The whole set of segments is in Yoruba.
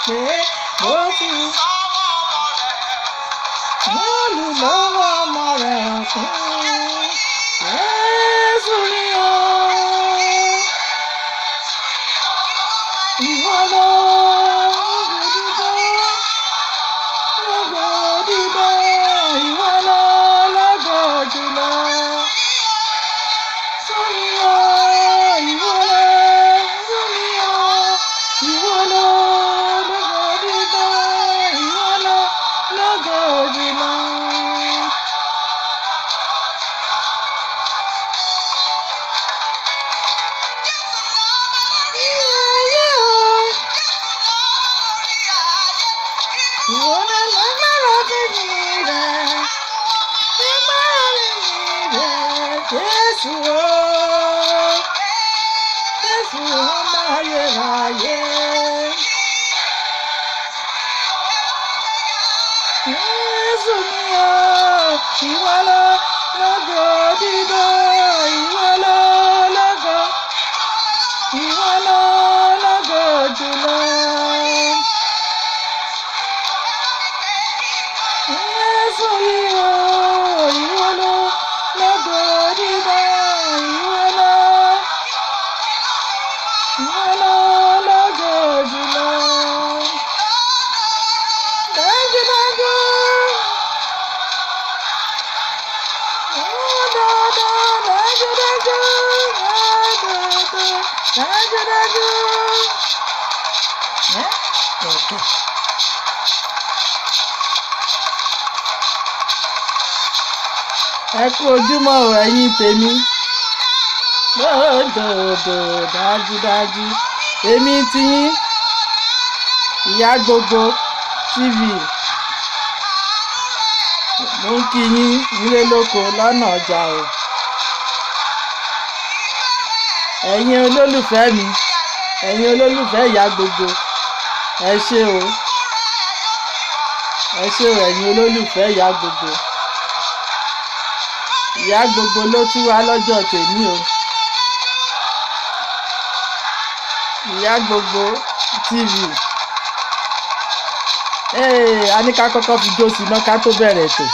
pé bó ti olùlọ́wọ́ ọmọ rẹ̀ fún Jésù ni ó. Ìwọ ló dídé, ìwọ ló lógo jùlọ. Sórí o, ìwọ ló sórí o, ìwọ ló lógo dídé, ìwọ ló lógo jùlọ. Jésù o, Jésù ọmọ ayérayé. Jésù mi o, ìwọ ló lógo dídé, ìwọ ló lógo, ìwọ ló lógo jùlọ. Jésù yìí o, ìwọ ló lógo dídé, ìwọ ló lógo jùlọ. Dájúdájú, dájúdájú. Ẹ kú ojúmọ́ o ẹ̀yin tèmi. Dòdòdò dájúdájú. Èmi ti yín ìyá gbogbo TV. Mo ń kí yín nílé lóko lọ́nà ọjà o. Ẹ̀yin olólùfẹ́ mi, ẹ̀yin olólùfẹ́ ìyá gbogbo, ẹ ṣé o. Ẹ ṣé o ẹ̀yin olólùfẹ́ ìyá gbogbo. Ìyá gbogbo ló tú wá lọ́jọ́ tèmi o. Ìyá gbogbo TV. A ní ká kọ́kọ́ fi jó sí iná ká tó bẹ̀rẹ̀ ètò.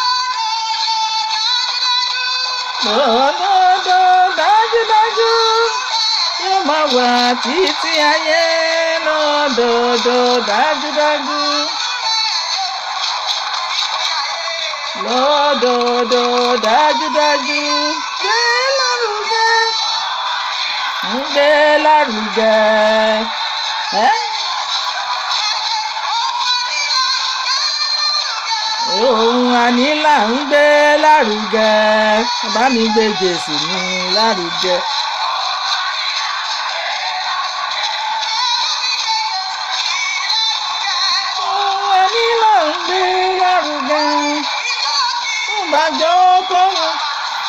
Lọ́dọọdọ dájúdájú yóò máa wà títí ayé. Lọ́dọọdọ dájúdájú. Lọ́dọọdọ dájúdájú. Gbé lárugẹ. Gbé lárugẹ. Ohun ànílà ń gbé lárugẹ. Bá mi gbé Jésù mi lárugẹ. Ohun ànílà ń gbé lárugẹ. Bàjọ́ kó yọ,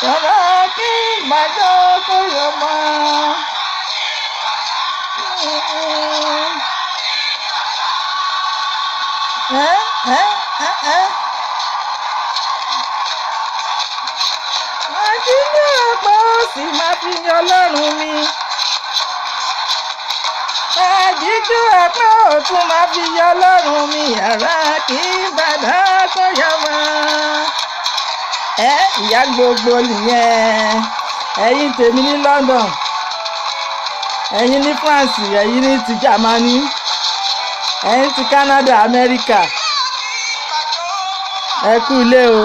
yàrá kí bàjọ́ kó yọ mọ́. Àjíǹde ọ̀pọ̀ sì máa fi yan Ọlọ́run mi. Àjíǹde ọ̀pọ̀ òtún máa fi yan Ọlọ́run mi. Yàrá kí bàjọ́ kó yọ mọ́. Ìyá gbogbo nìyẹn. Ẹ̀yin tèmi ní London, ẹ̀yin ní France, ẹ̀yin ní ti Germany, ẹ̀yin ti Canada, America. Ẹ kú ilé o.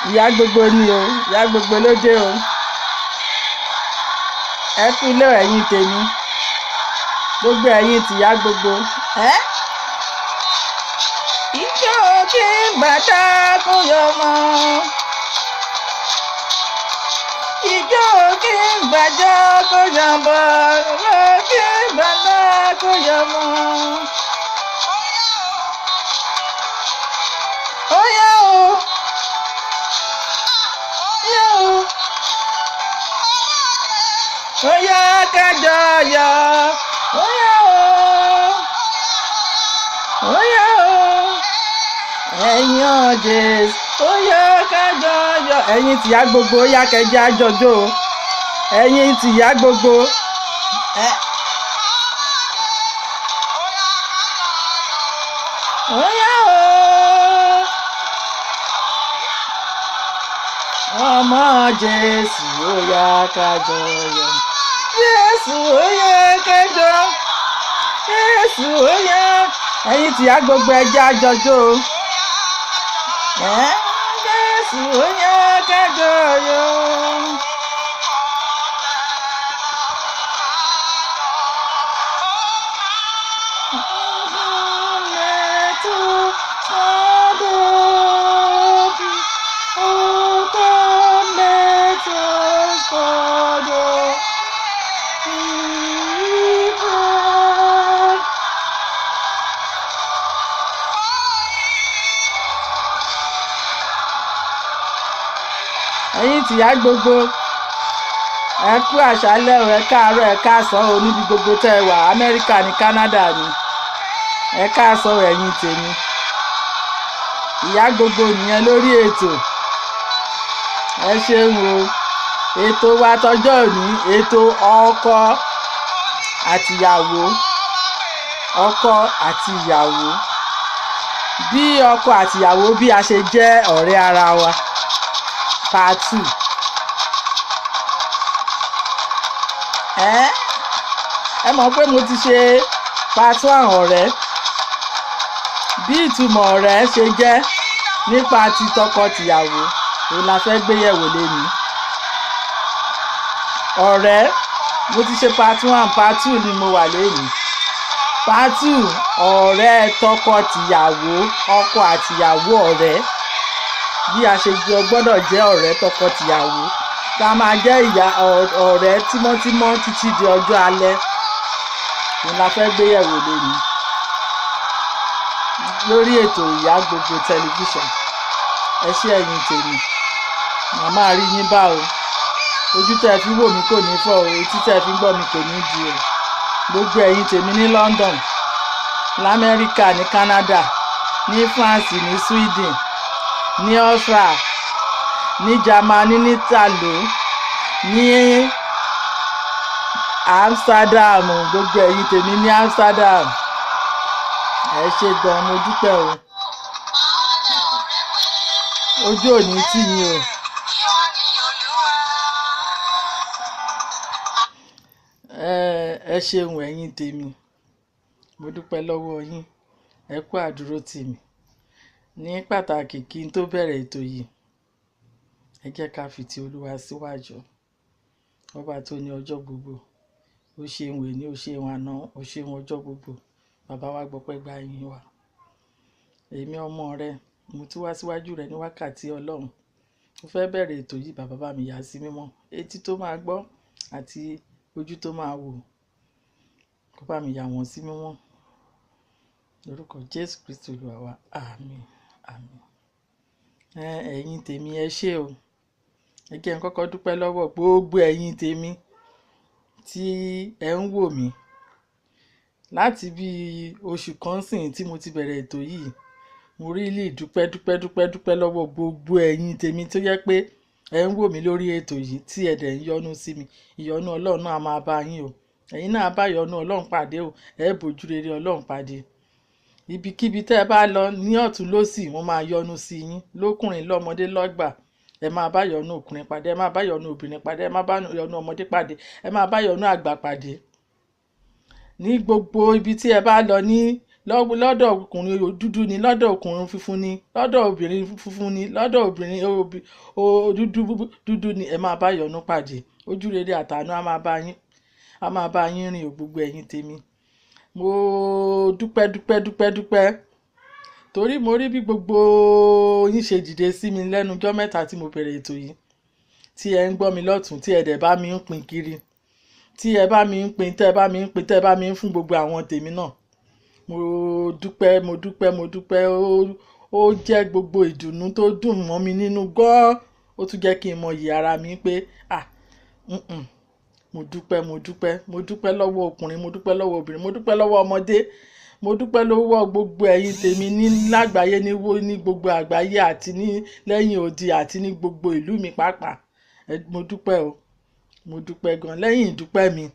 Ìyá gbogbo ni o. Ìyá gbogbo ló dé o. Ẹ kú ilé o ẹ̀yin tèmi. Gbogbo ẹ̀yin ti ìyá gbogbo. Ìjọ kí bàtà kó yọ mọ́. Ìjọ kí bàjọ́ kó yọ̀bọ̀, kí bàtà kó yọ̀bọ̀. Ó yá o, yá o, ó yá ká jọyọ̀, ó yá o, ó yá o, ẹ̀yin ọ̀jẹ̀. Ó yá ká jọyọ̀. Ẹ̀yin tìyá gbogbo ó yá kẹjẹ àjọjọ́ o. Ẹ̀yin tìyá gbogbo. Óyá o ọmọ Jésù óyá ká jọyọ̀. Jésù óyá ká jọyọ̀. Jésù óyá. Ẹ̀yin tí a gbogbo ẹja jọjọ́ o. Jésù óyá ká jọyọ̀. Ẹ̀yin tìyá gbogbo ẹ kú àṣálẹ́ o, ẹ káàárọ̀ ẹ káàsán o níbi gbogbo tẹ́ ẹ wà, Amẹ́ríkà ní Canada ní ẹ káàsán ẹ̀yin tèmi. Ìyá gbogbo nìyẹn lórí ètò. Ẹ ṣeun o. Ètò wa tọjọ́ òní, ètò ọkọ àtìyàwó. Ọkọ àti ìyàwó. Bí ọkọ àtìyàwó bí a ṣe jẹ́ ọ̀rẹ́ ara wa. Part 2. Ẹ mọ̀ pé mo ti ṣe part 1 ọ̀rẹ́. Bí ìtumọ̀ ọ̀rẹ́ ṣe jẹ́ nípa ti tọkọ-tìyàwó òun la fẹ́ gbé yẹ̀wò lónìí. Ọ̀rẹ́ mo ti ṣe part 1, part 2 ni mo wà lónìí. Part 2 ọ̀rẹ́ tọkọ-tìyàwó, ọkọ àtìyàwó ọ̀rẹ́. Bí a ṣe gbọ́dọ̀ jẹ́ ọ̀rẹ́ tọkọ-tìyàwó, ká máa jẹ́ ọ̀rẹ́ tímọ́tímọ́ títí di ọjọ́ alẹ́. Òun la fẹ́ gbé yẹ̀wò lónìí lórí ètò Ìyá Gbogbo tẹlifíṣàn. Ẹ ṣé ẹ̀yin tèmi, màmá rí yín bá o. Ojú tẹ́ fi wò mí kò ní fọ́ o, etí tẹ́ fi gbọ́ mi kò ní di o. Gbogbo ẹ̀yin tèmi ní London, l'Amẹ́ríkà, ní Canada, ní France, ní Sweden, ní Austria, ní Germany, ní Italy, ní Amsterdam, gbogbo ẹ̀yin tèmi ní Amsterdam. Ẹ ṣé gan, mo dúpẹ́ o. Ojú òní tì yín o. Ẹ ṣeun ẹ̀yin tèmi, mo dúpẹ́ lọ́wọ́ yín. Ẹ kú àdúró tì mí. Ní pàtàkì kí n tó bẹ̀rẹ̀ ètò yìí, ẹ jẹ́ ká fi ti Olúwa síwájú. Ọba tó ní ọjọ́ gbogbo, ó ṣeun èní, ó ṣeun àná, ó ṣeun ọjọ́ gbogbo. Bàbá wa gbọpẹ́ gba yín wa. Èmi ọmọ rẹ, mo tún wá síwájú rẹ ní wákàtí Ọlọ́run. Mo fẹ́ bẹ̀rẹ̀ ètò yìí, bàbá bá mi yà sí mímọ́. Etí tó máa gbọ́ àti ojú tó máa wò, kó bá mi yà wọ́n sí mímọ́. Lórúkọ Jésù Kristi Olúwa wa, àmín àmín. Ẹ̀yin tèmi ẹ ṣé o. Ẹ jẹ́ n kọ́kọ́ dúpẹ́ lọ́wọ́ gbogbo ẹ̀yin tèmi tí ẹ ń wò mí. Láti bí oṣù kan sìn tí mo ti bẹ̀rẹ̀ ètò yìí, mo really dúpẹ́ lọ́wọ́ gbogbo ẹ̀yin tèmi tó jẹ́ pé ẹ ń wò mí lórí ètò yìí tí ẹ dẹ̀ ń yọ́nú sí mi. Ìyọ́nú Ọlọ́run náà máa bá yín o. Ẹ̀yin náà bá ìyọ́nú Ọlọ́run pàdé o. Ẹ bójú rere Ọlọ́run pàdé. Ibikíbi tẹ́ ẹ bá lọ ní ọ̀tún lósì, mo máa yọ́nú sí yín. Lókùnrin lọ́mọdé lọ́gbà, ẹ máa bá ìyọ́nú ọkùnrin pàdé, ẹ máa bá ìyọ́nú obìnrin pàdé, ẹ máa bá ìyọ́nú ọmọdé pàdé, ẹ máa bá ìyọ́nú àgbà pàdé. Ní gbogbo ibi tí ẹ bá lọ, ní lọ́dọ̀ ọkùnrin dúdú ni, lọ́dọ̀ ọkùnrin funfun ni, lọ́dọ̀ obìnrin funfun ni, lọ́dọ̀ obìnrin dúdú ni, ẹ máa bá ìyọ́nú pàdé. Ojú rere àtàánú á máa bá yín rìn o, gbogbo ẹ̀yin tèmi. Mo dúpẹ́ torí mo rí bí gbogbo yín ṣe dìde sí mi lẹ́nu ọjọ́ mẹ́ta tí mo bẹ̀rẹ̀ ètò yìí, tí ẹ ń gbọ́ mi lọ́tún, tí ẹ dẹ̀ bá mi ń pín kiri, tí ẹ bá mi ń pín, tẹ́ ẹ bá mi ń pín, tẹ́ ẹ bá mi ń fún gbogbo àwọn tèmi náà. Mo dúpẹ́. Ó jẹ́ gbogbo ìdùnnú tó dùn mọ́ mi nínú gan. Ó tún jẹ́ kí n mọ iyì ara mi pé mo dúpẹ́ lọ́wọ́ ọkùnrin, mo dúpẹ́ lọ́wọ́ obìnrin, mo dúpẹ́ lọ́wọ́ ọmọdé, mo dúpẹ́ lọ́wọ́ gbogbo ẹ̀yin tèmi ní lágbàáyé, ní gbogbo àgbáyé àti ní lẹ́yìn odi àti ní gbogbo ìlú mi pàápàá. Mo dúpẹ́ o, mo dúpẹ́ gan. Lẹ́yìn ìdúpẹ́ mi,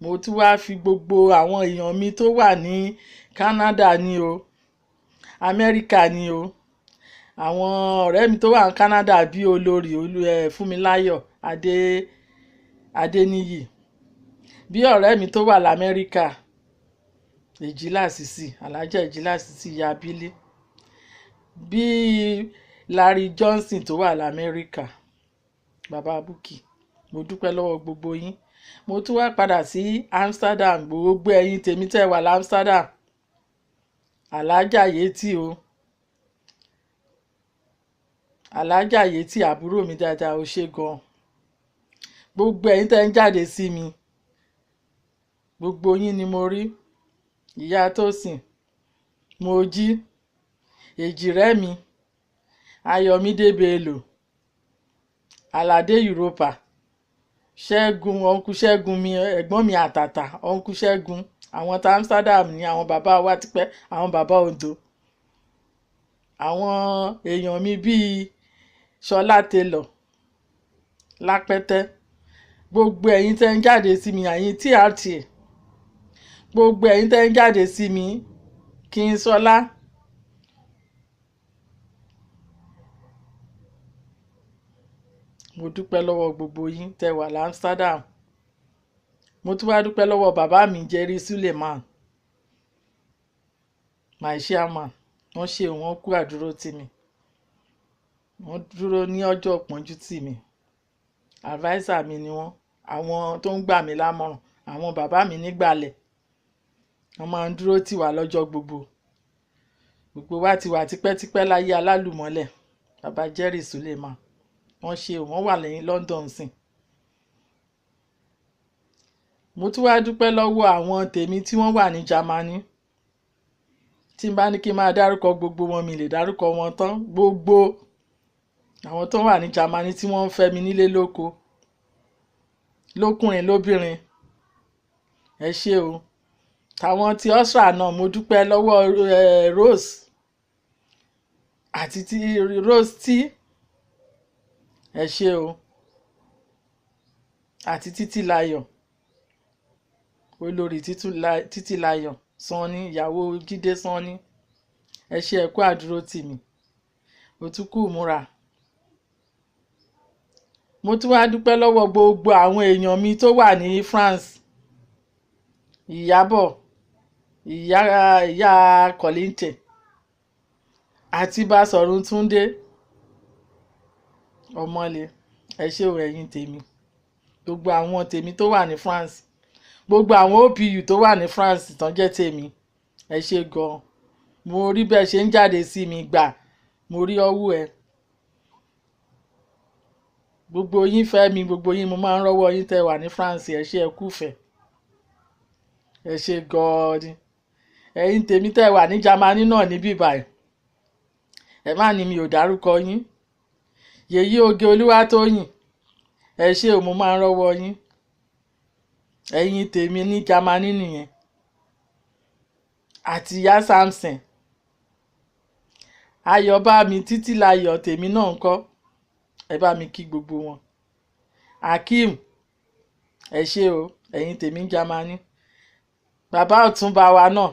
mo tún wá fi gbogbo àwọn èèyàn mi tó wà ní Canada ni o, Amẹ́ríkà ni o. Àwọn ọ̀rẹ́ mi tó wà ní Canada bí olórí Fúnmiláyọ̀ Adéníyì, bí ọ̀rẹ́ mi tó wà l'Amẹ́ríkà Èjìlá Sisi, Alájà Èjìlá Sisi ìyá Bílí, bí Larry Johnson tó wà l'Amẹ́ríkà bàbá Búkì. Mo dúpẹ́ lọ́wọ́ gbogbo yín. Mo tún wá padà sí Amsterdam, gbogbo ẹ̀yin tèmi tẹ́ wà l'Amsterdam, Alájà Yétì o, Alájà Yétì àbúrò mi dáadáa ó ṣe gan. Gbogbo ẹ̀yin tẹ́ ń jáde sí mi, gbogbo yín ni mo rí. Ìyá Tósìn, Mojí, Èjìrẹ́mi, Ayọ̀mídé Bello, Aládé Europa, Ṣẹ́gun, ọ̀nkú Ṣẹ́gun mi, ẹ̀gbọ́n mi àtàtà, ọ̀nkú Ṣẹ́gun. Àwọn tá Amsterdam ni àwọn bàbá wa tipẹ́, àwọn bàbá Ondo. Àwọn èèyàn mi bíi Ṣọlá Taylor Lápẹ́tẹ́, gbogbo ẹ̀yin tẹ́ ń jáde sí mi, ẹ̀yin TRTA, gbogbo ẹ̀yin tẹ́ ń jáde sí mi, Kínsọ́lá, mo dúpẹ́ lọ́wọ́ gbogbo yín tẹ́ wà l'Amsterdam. Mo tún wá dúpẹ́ lọ́wọ́ bàbá mi Jerry Suleiman, my chairman. Wọ́n ṣe wọ́n kú àdúró tì mí, wọ́n dúró ní ọjọ́ ìpọ́njú tì mí. Advisor mi ni wọ́n, àwọn tó ń gbà mí lámọ̀ràn, àwọn bàbá mi nígbàlẹ̀. Wọ́n máa ń dúró tì wá lọ́jọ́ gbogbo. Gbogbo wa ti wà tipẹ́tipẹ́ láyé alálùmọ́lẹ̀. Bàbá Jerry Suleiman, wọ́n ṣe wọ́n wà lẹ́yìn London sìn. Mo tún wá dúpẹ́ lọ́wọ́ àwọn tèmi tí wọ́n wà ní Germany. Tí n bá ní kí n máa dárúkọ gbogbo wọn, mi lè dárúkọ wọn tán. Gbogbo àwọn tó wà ní Germany tí wọ́n ń fẹ́ mi nílé lóko, lókùnrin lóbìnrin, ẹ ṣé o. Tàwọn ti Austria náà, mo dúpẹ́ lọ́wọ́ Rose àti ti Rose tí, ẹ ṣé o. Àti Títílayọ̀, olórí Títílayọ̀ Sanni, ìyàwó Jídé Sanni, ẹ ṣé ẹ kú àdúró tì mí. Òtúkù múra. Mo tún wá dúpẹ́ lọ́wọ́ gbogbo àwọn èèyàn mi tó wà ní France. Ìyábọ̀, ìyá Kọ̀líńtẹ̀ àti Básọ̀run Túndé Ọmọlé, ẹ ṣé o ẹ̀yin tèmi. Gbogbo àwọn tèmi tó wà ní France, gbogbo àwọn OPU tó wà ní France tán jẹ́ tèmi, ẹ ṣé gan. Mo rí bẹ́ẹ̀ ṣe ń jáde sí mi gbà, mo rí ọwọ́ ẹ. Gbogbo yín fẹ́ mi, gbogbo yín mo máa ń rọ́wọ́ yín tẹ́ wà ní France, ẹ ṣé ẹ kúfẹ̀ẹ́, ẹ ṣé gan ni. Ẹ̀yin tèmi tẹ́ wà ní Germany náà níbí báyìí, ẹ má ní mi ò dárúkọ yín. Yèyí Oge Olúwatóyìn, ẹ ṣé o, mo máa ń rọ́wọ́ yín. Ẹ̀yin tèmi ní Germany nìyẹn. Àti ìyá Samson, Ayọ̀bámi, Títílayọ̀ tèmi náà ńkọ́, ẹ bá mi kí gbogbo wọn. Akeem, ẹ ṣé o, ẹ̀yin tèmi ní Germany. Bàbá Ọ̀túnba wa náà,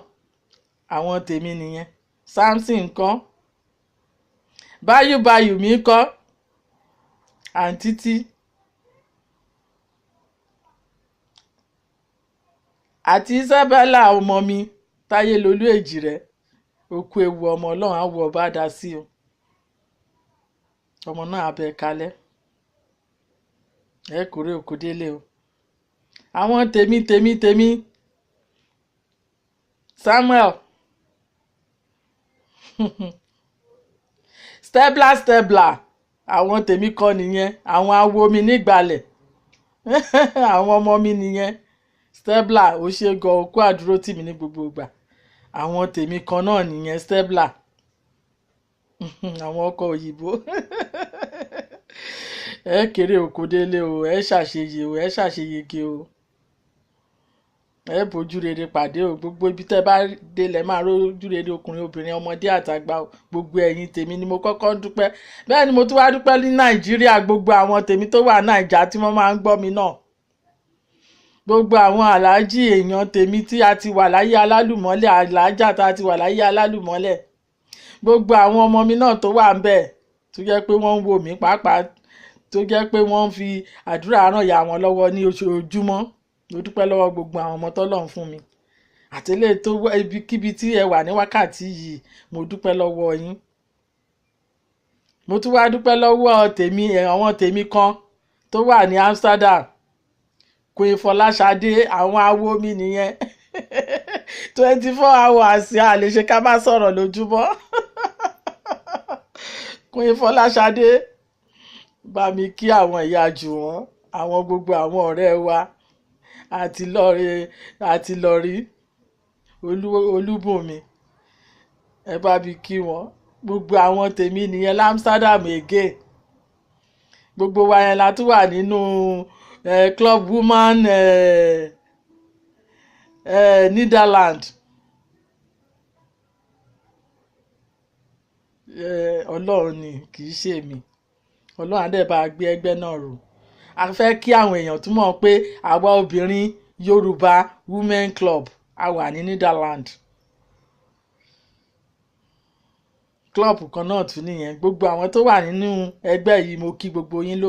àwọn tèmi nìyẹn. Samson ńkọ́, báyùbáyù mi ńkọ́, àǹtí tí, àti Isabella ọmọ mi Táyélolú Èjìrẹ́, òkú ewu ọmọ Ọlọ́run á wọ ọba dá sí o. Ọmọ náà abẹ kalẹ̀, ẹ kórè òkú délé o. Àwọn tèmi Samuel Stebla, àwọn tèmi kọ́ nìyẹn. Àwọn awo mi nígbàlẹ̀ àwọn ọmọ mi nìyẹn. Stebla, ó ṣe gan, òkú àdúró tì mí ní gbogbo ìgbà. Àwọn tèmi kan náà nìyẹn, Stebla. Àwọn ọkọ òyìnbó ẹ kéré òkú délé o, ẹ ṣàṣeyẹ o, ẹ ṣàṣeyege o, ẹ bójú rere pàdé o. Gbogbo ibi tẹ́ bá délẹ̀ máa rójú rere, ọkùnrin obìnrin ọmọdé àtàgbà o. Gbogbo ẹ̀yin tèmi ni mo kọ́kọ́ dúpẹ́. Bẹ́ẹ̀ ni mo tún wá dúpẹ́ ní Nàìjíríà, gbogbo àwọn tèmi tó wà Nàìjà tí wọ́n máa ń gbọ́ mi náà. gbogbo àwọn aláàjì èèyàn tèmi tí a ti wà láyé alálùmọ́lẹ̀, aláàjà tá a ti wà láyé alálùmọ́lẹ̀, gbogbo àwọn ọmọ mi náà tó wà ń bẹ̀ tó jẹ́ pé wọ́n ń wò mí pàápàá, tó jẹ́ pé wọ́n ń fi àdúrà ràn ìyá wọn lọ́wọ́ ní ojoojúmọ́. Mo dúpẹ́ lọ́wọ́ gbogbo àwọn ọmọ tọ́lọ́run fún mi àtẹlẹ́ tó ibikíbi tí ẹ wà ní wákàtí yìí, mo dúpẹ́ lọ́wọ́ yín. Mo tún wá dúpẹ́ lọ́wọ́ tèmi àwọn tèmi kan tó wà ní Amsterdam, Queen Fọláṣadé, àwọn awo mi nìyẹn 24 hours a lè ṣe ká má sọ̀rọ̀ lójúmọ́. Queen Fọláṣadé, bá mi kí àwọn ìyá Jùwọ́n, àwọn gbogbo àwọn ọ̀rẹ́ wa àti lọ́rí Olúbùnmi, ẹ bá mi kí wọn. Gbogbo àwọn tèmi nìyẹn l'Amsterdam again. Gbogbo wa yẹn la tún wà nínú Club Woman Netherlands. Ọlọ́run ni, kì í ṣe mi. Ọlọ́run á dẹ̀ bá gbé ẹgbẹ́ náà ró. A fẹ́ kí àwọn èèyàn túmọ̀ pé àwa obìnrin Yorùbá Women Club a wà ní Netherlands. Club kan náà tún nìyẹn. Gbogbo àwọn tó wà nínú ẹgbẹ́ yìí mo kí gbogbo yín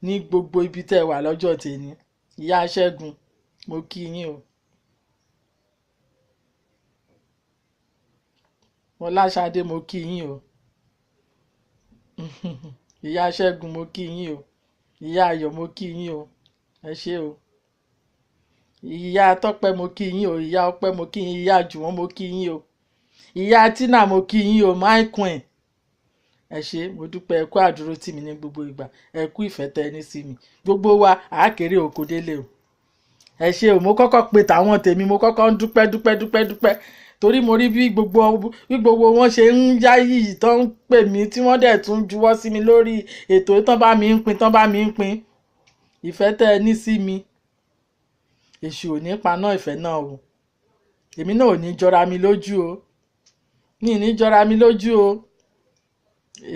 ní gbogbo ibi tẹ́ wà lọ́jọ́ tèmi. Ìyá Ṣẹ́gun, mo kí yín o. Fọláṣadé, mo kí yín o. Ìyá Ṣẹ́gun, mo kí yín o. Ìyá Ayọ̀, mo kí yín o. Ẹ ṣé o. Ìyá Tọ́pẹ́, mo kí yín o. Ìyá Ọpẹ́, mo kí yín. Ìyá Jùwọ́n, mo kí yín o. Ìyá Tina, mo kí yín o. My queen, ẹ ṣé, mo dúpẹ́ ẹ kú àdúró tì mí ní gbogbo ìgbà, ẹ kú ìfẹ́ tẹ́ ẹ ní sí mi. Gbogbo wa àákèrè òkò délé o. Ẹ ṣé o. Mo kọ́kọ́ pe tàwọn tèmi, mo kọ́kọ́ ń dúpẹ́ torí mo rí bí gbogbo wọn ṣe ń yáyì tó ń pè mí tí wọ́n dẹ̀ tún juwọ́ sí mi lórí ètò tán bá mi ń pín. Ìfẹ́ tẹ́ ẹ ní sí mi, èṣù ò ní paná ìfẹ́ náà o. Èmi náà ò ní jọra mi lójú o. Mi ní jọra mi lójú o.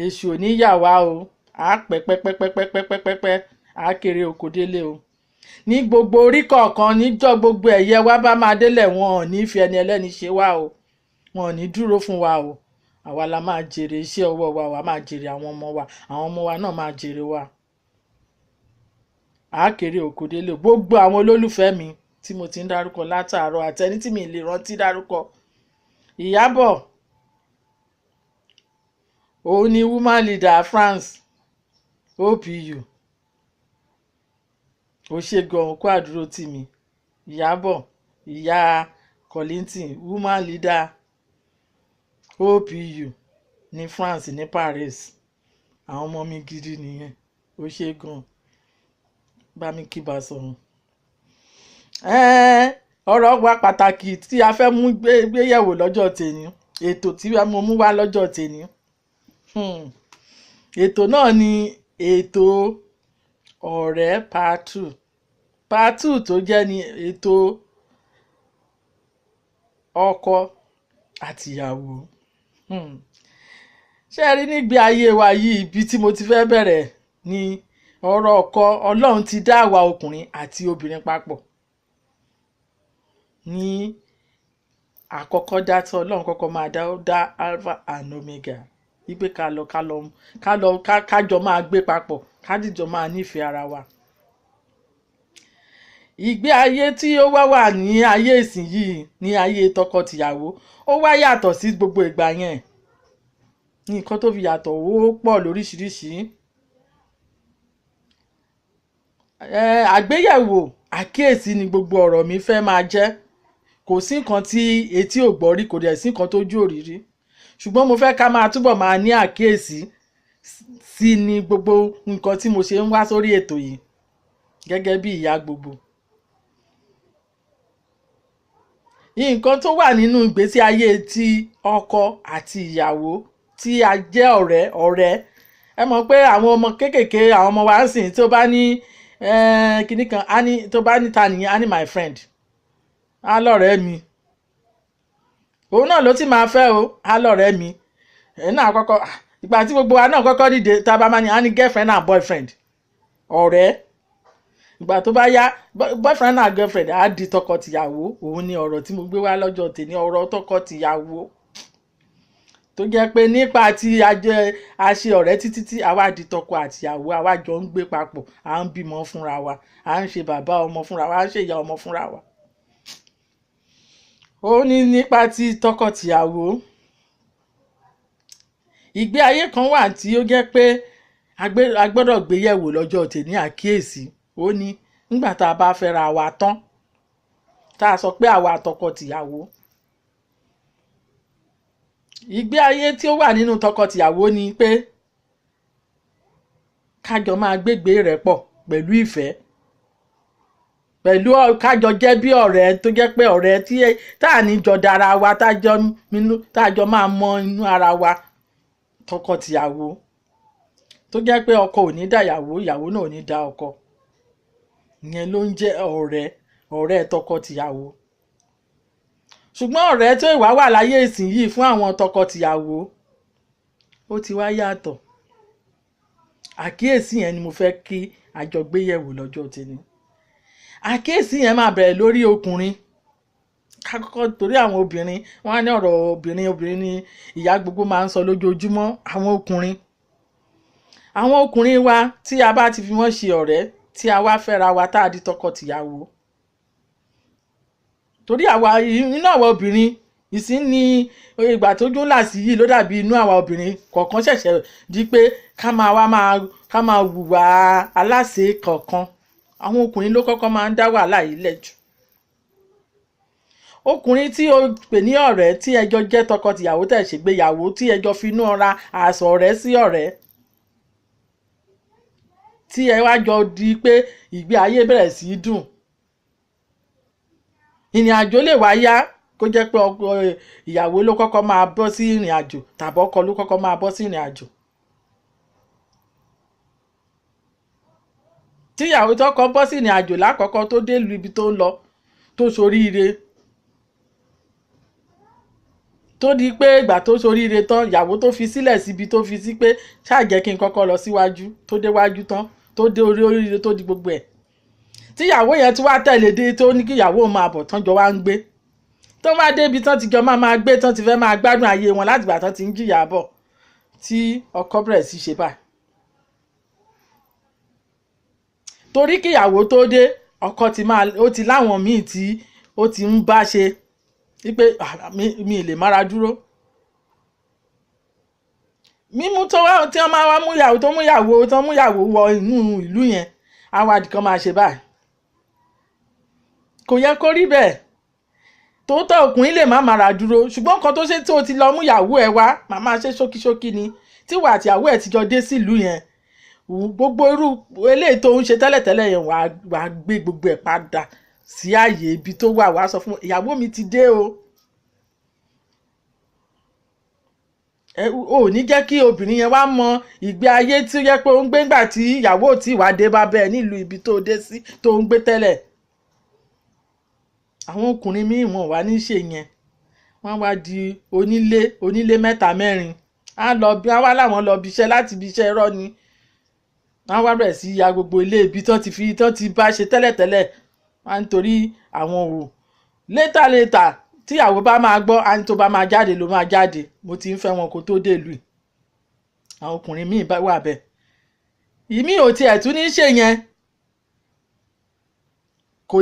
Èṣù ò ní yà wá o. À pẹ́pẹ́pẹ́pẹ́pẹ́pẹ́pẹ́ à kéré oko délé o. Ní gbogbo orí kọ̀ọ̀kan níjọ́ gbogbo ẹ̀yẹ wá bá máa délẹ̀, wọn ò ní fi ẹni ẹlẹ́ni ṣe wá o. Wọn ò ní dúró fún wa o. Àwa la máa jèrè iṣẹ́ ọwọ́ wa, àwa máa jèrè àwọn ọmọ wa, àwọn ọmọ wa náà máa jèrè wa. À kéré oko délé o. Gbogbo àwọn olólùfẹ́ mi tí mo ti ń dárúkọ látàárọ̀ àtẹni tí mi lè rántí dárúkọ. Ìyábọ̀, òun ni woman leader France OPU. Ó ṣe gan-an kó àdúró tì mí. Ìyábọ̀, ìyá Kollington, woman leader OPU ní France ní Paris. Àwọn ọmọ mi gidi nìyẹn. Ó ṣe gan-an. Bá mi kí bá sọ̀rọ̀. Ọ̀rọ̀ wa pàtàkì tí a fẹ́ mú gbéyẹ̀wò lọ́jọ́ tèmi, ètò tí mo mú wá lọ́jọ́ tèmi. Ètò náà ni ètò ọ̀rẹ́ part 2. Part 2 tó jẹ́ ni ètò ọkọ àtìyàwó. Ṣé ẹ rí nígbé ayé wa yìí, ibi tí mo ti fẹ́ bẹ̀rẹ̀ ni ọ̀rọ̀ ọkọ. Ọlọ́run ti dá àwa ọkùnrin àti obìnrin papọ̀. Ní àkọ́kọ́ dá tí Ọlọ́run kọ́kọ́ máa dá Alpha and Omega. Wípé kájọ máa gbé papọ̀, kájíjọ máa nífẹ̀ẹ́ ara wa. Ìgbé ayé tí ó wà ní ayé ìsìn yìí, ní ayé tọkọtìyàwó, ó wá yàtọ̀ sí gbogbo ìgbà yẹn. Nǹkan tó fi yàtọ̀ ó pọ̀ lóríṣiríṣi. Àgbéyẹ̀wò àkíyèsí ni gbogbo ọ̀rọ̀ mi fẹ́ máa jẹ́. Kò sí nǹkan tí etí ò gbọ́ rí, kò dẹ̀ sí nǹkan tójú ò rí rí. Ṣùgbọ́n mo fẹ́ ká máa túbọ̀ máa ní àkíyèsí sí ní gbogbo nǹkan tí mo ṣe ń wá sórí ètò yìí gẹ́gẹ́ bí ìyá gbogbo. Nǹkan tó wà nínú ìgbésí ayé ti ọkọ àti ìyàwó tí a jẹ́ ọ̀rẹ́. Ẹ mọ̀ pé àwọn ọmọ kéékèèké, àwọn ọmọ wa ń sìn, tó bá ní kinní kan, tó bá ní ta nìyẹn, á ní my friend, á lọ́rẹ̀ẹ́ mi. Òun náà ló ti máa fẹ́ o, á lọ́rẹ̀ẹ́ mi. Náà kọ́kọ́ ìgbà tí gbogbo wa náà kọ́kọ́ dìde, tá a bá máa ní, á ní girlfriend and boyfriend, ọ̀rẹ́. ìgbà tó bá yá boyfriend and girlfriend á di tọkọ-tìyàwó. Òun ni ọ̀rọ̀ tí mo gbé wá lọ́jọ́ tèmi, ọ̀rọ̀ tọkọ-tìyàwó tó jẹ́ pé nípa tí a ṣe ọ̀rẹ́ títí tí àwa di tọkọ àtìyàwó, àwa jọ ń gbé papọ̀, à ń bímọ fúnra wa, à ń ṣe bàbá ọmọ fúnra wa, à ń ṣe ìyá ọmọ fúnra wa. Ó ní nípa tí tọkọ-tìyàwó, ìgbé ayé kan wà tí ó jẹ́ pé a gbọ́dọ̀ gbé yẹ̀wò lọ́jọ́ tèmi àkíyèsí. Ó ní nígbà tá a bá fẹ́ra wa tán, tá a sọ pé àwa tọkọ-tìyàwó, ìgbé ayé tí ó wà nínú tọkọ-tìyàwó ni pé kájọ máa gbégbé rẹ̀ pọ̀ pẹ̀lú ìfẹ́, pẹ̀lú kájọ jẹ́ bí ọ̀rẹ́ tó jẹ́ pé ọ̀rẹ́ tí tá à ní jọ dára wa, tájọ máa mọ inú ara wa. Tọkọ-tìyàwó tó jẹ́ pé ọkọ ò ní dá ìyàwó, ìyàwó náà ò ní dá ọkọ. Ìyẹn ló ń jẹ́ ọ̀rẹ́ tọkọ-tìyàwó. Ṣùgbọ́n ọ̀rẹ́ tó ìwà wà láyé ìsinyìí fún àwọn tọkọ-tìyàwó ó ti wá yàtọ̀. Àkíyèsí yẹn ni mo fẹ́ kí a jọ gbé yẹ̀wò lọ́jọ́ tèmi. Àkíyèsí yẹn máa bẹ̀rẹ̀ lórí ọkùnrin. Kákọ́kọ́ torí àwọn obìnrin, wọ́n á ní ọ̀rọ̀ obìnrin ni ìyá gbogbo máa ń sọ lójoojúmọ́. Àwọn ọkùnrin wa tí a bá ti fi wọ́n ṣe ọ̀rẹ́, tí a wá fẹ́ra wa tá a di tọkọ-tìyàwó, torí inú àwa obìnrin ìsín ní ìgbà tó jó ńlá sí yìí ló dàbí inú àwa obìnrin kọ̀ọ̀kan ṣẹ̀ṣẹ̀ di pé ká máa hùwà aláṣẹ kọ̀ọ̀kan. Àwọn ọkùnrin ló kọ́kọ́ máa ń dá wàhálà yìí lẹ̀ jù. Ọkùnrin tí o pè ní ọ̀rẹ́, tí ẹjọ́ jẹ́ tọkọ-tìyàwó tẹ̀ ṣègbéyàwó, tí ẹjọ́ finú ọra àsọ̀ ọ̀rẹ́ sí ọ̀rẹ́, tí ẹ wá jọ di pé ìgbé ayé bẹ̀rẹ̀ sí í dùn. Ìrìn àjò lè wá yá kó jẹ́ pé ìyàwó ló kọ́kọ́ máa bọ́ sí ìrìn àjò tàbí ọkọ ló kọ́kọ́ máa bọ́ sí ìrìn àjò. Tí ìyàwó tó kọ́ bọ́ sí ìrìn àjò lákọ̀ọ́kọ́ tó dé ìlú ibi tó ń lọ, tó ṣoríire, tó di pé ìgbà tó ṣoríire tán, ìyàwó tó fi sílẹ̀ síbi tó fi sí pé ṣáà jẹ́ kí n kọ́kọ́ lọ síwájú, tó déwájú tán, tó dé oríire, tó di gbogbo ẹ̀. Tí ìyàwó yẹn tí wá tẹ̀lé dé tó ní kí ìyàwó máa bọ̀ tán jọ wá ń gbé, tó bá débi tán ti jọ máa gbé, tán ti fẹ́ máa gbádùn ayé wọn láti ìgbà tán ti ń jìyà bọ̀, tí ọkọ bẹ̀rẹ̀ sí ṣe báyìí. Torí kí ìyàwó tó dé, ọkọ ó ti láwọn míì tí ó ti ń bá ṣe wípé mi lè mára dúró. Mímú tí wọ́n máa wá mú ìyàwó wọ inú ìlú yẹn, àwọn àdìkan máa ṣe báyìí. Kò yẹ kó rí bẹ́ẹ̀. Tòótọ́ ọkùnrin lè má mára dúró, ṣùgbọ́n nǹkan tó ṣe tí o ti lọ mú ìyàwó ẹ wá, màmá ṣe ṣókíṣókí ni. Tí ìwà àtìyàwó ẹ ti jọ dé sílùú yẹn, gbogbo irú eléyìí tó ń ṣe tẹ́lẹ̀tẹ́lẹ̀ yẹn wàá gbé gbogbo ẹ̀ padà sí ààyè ibi tó wà, wàá sọ fún ìyàwó mi ti dé o. Ò ní jẹ́ kí obìnrin yẹn wá mọ ìgbé ayé tí ó yẹ pé ó ń gbé ńgbà tí ìyàwó tí wà dé bá bẹ́ẹ̀ nílùú ibi tó dé sí tó ń gbé tẹ́lẹ̀. Àwọn ọkùnrin míì wọ́n wá ní ṣe yẹn, wọ́n wá di onílé mẹ́ta mẹ́rin. Á wá láwọn lọ ibiṣẹ́ láti ibiṣẹ́ irọ́ ni. Wọ́n wá bẹ̀rẹ̀ sí ya gbogbo ilé ibi tán ti bá ṣe tẹ́lẹ̀tẹ́lẹ̀. Wọ́n á nítorí àwọn létà tí ìyàwó bá máa gbọ́, á ní tó bá máa jáde ló máa jáde. Mo ti ń fẹ́ wọn kó tó dé ìlú. Àwọn ọkùnrin míì wà bẹ́ẹ̀. Ìmí ò tiẹ̀ tún ní ṣe yẹn. Kò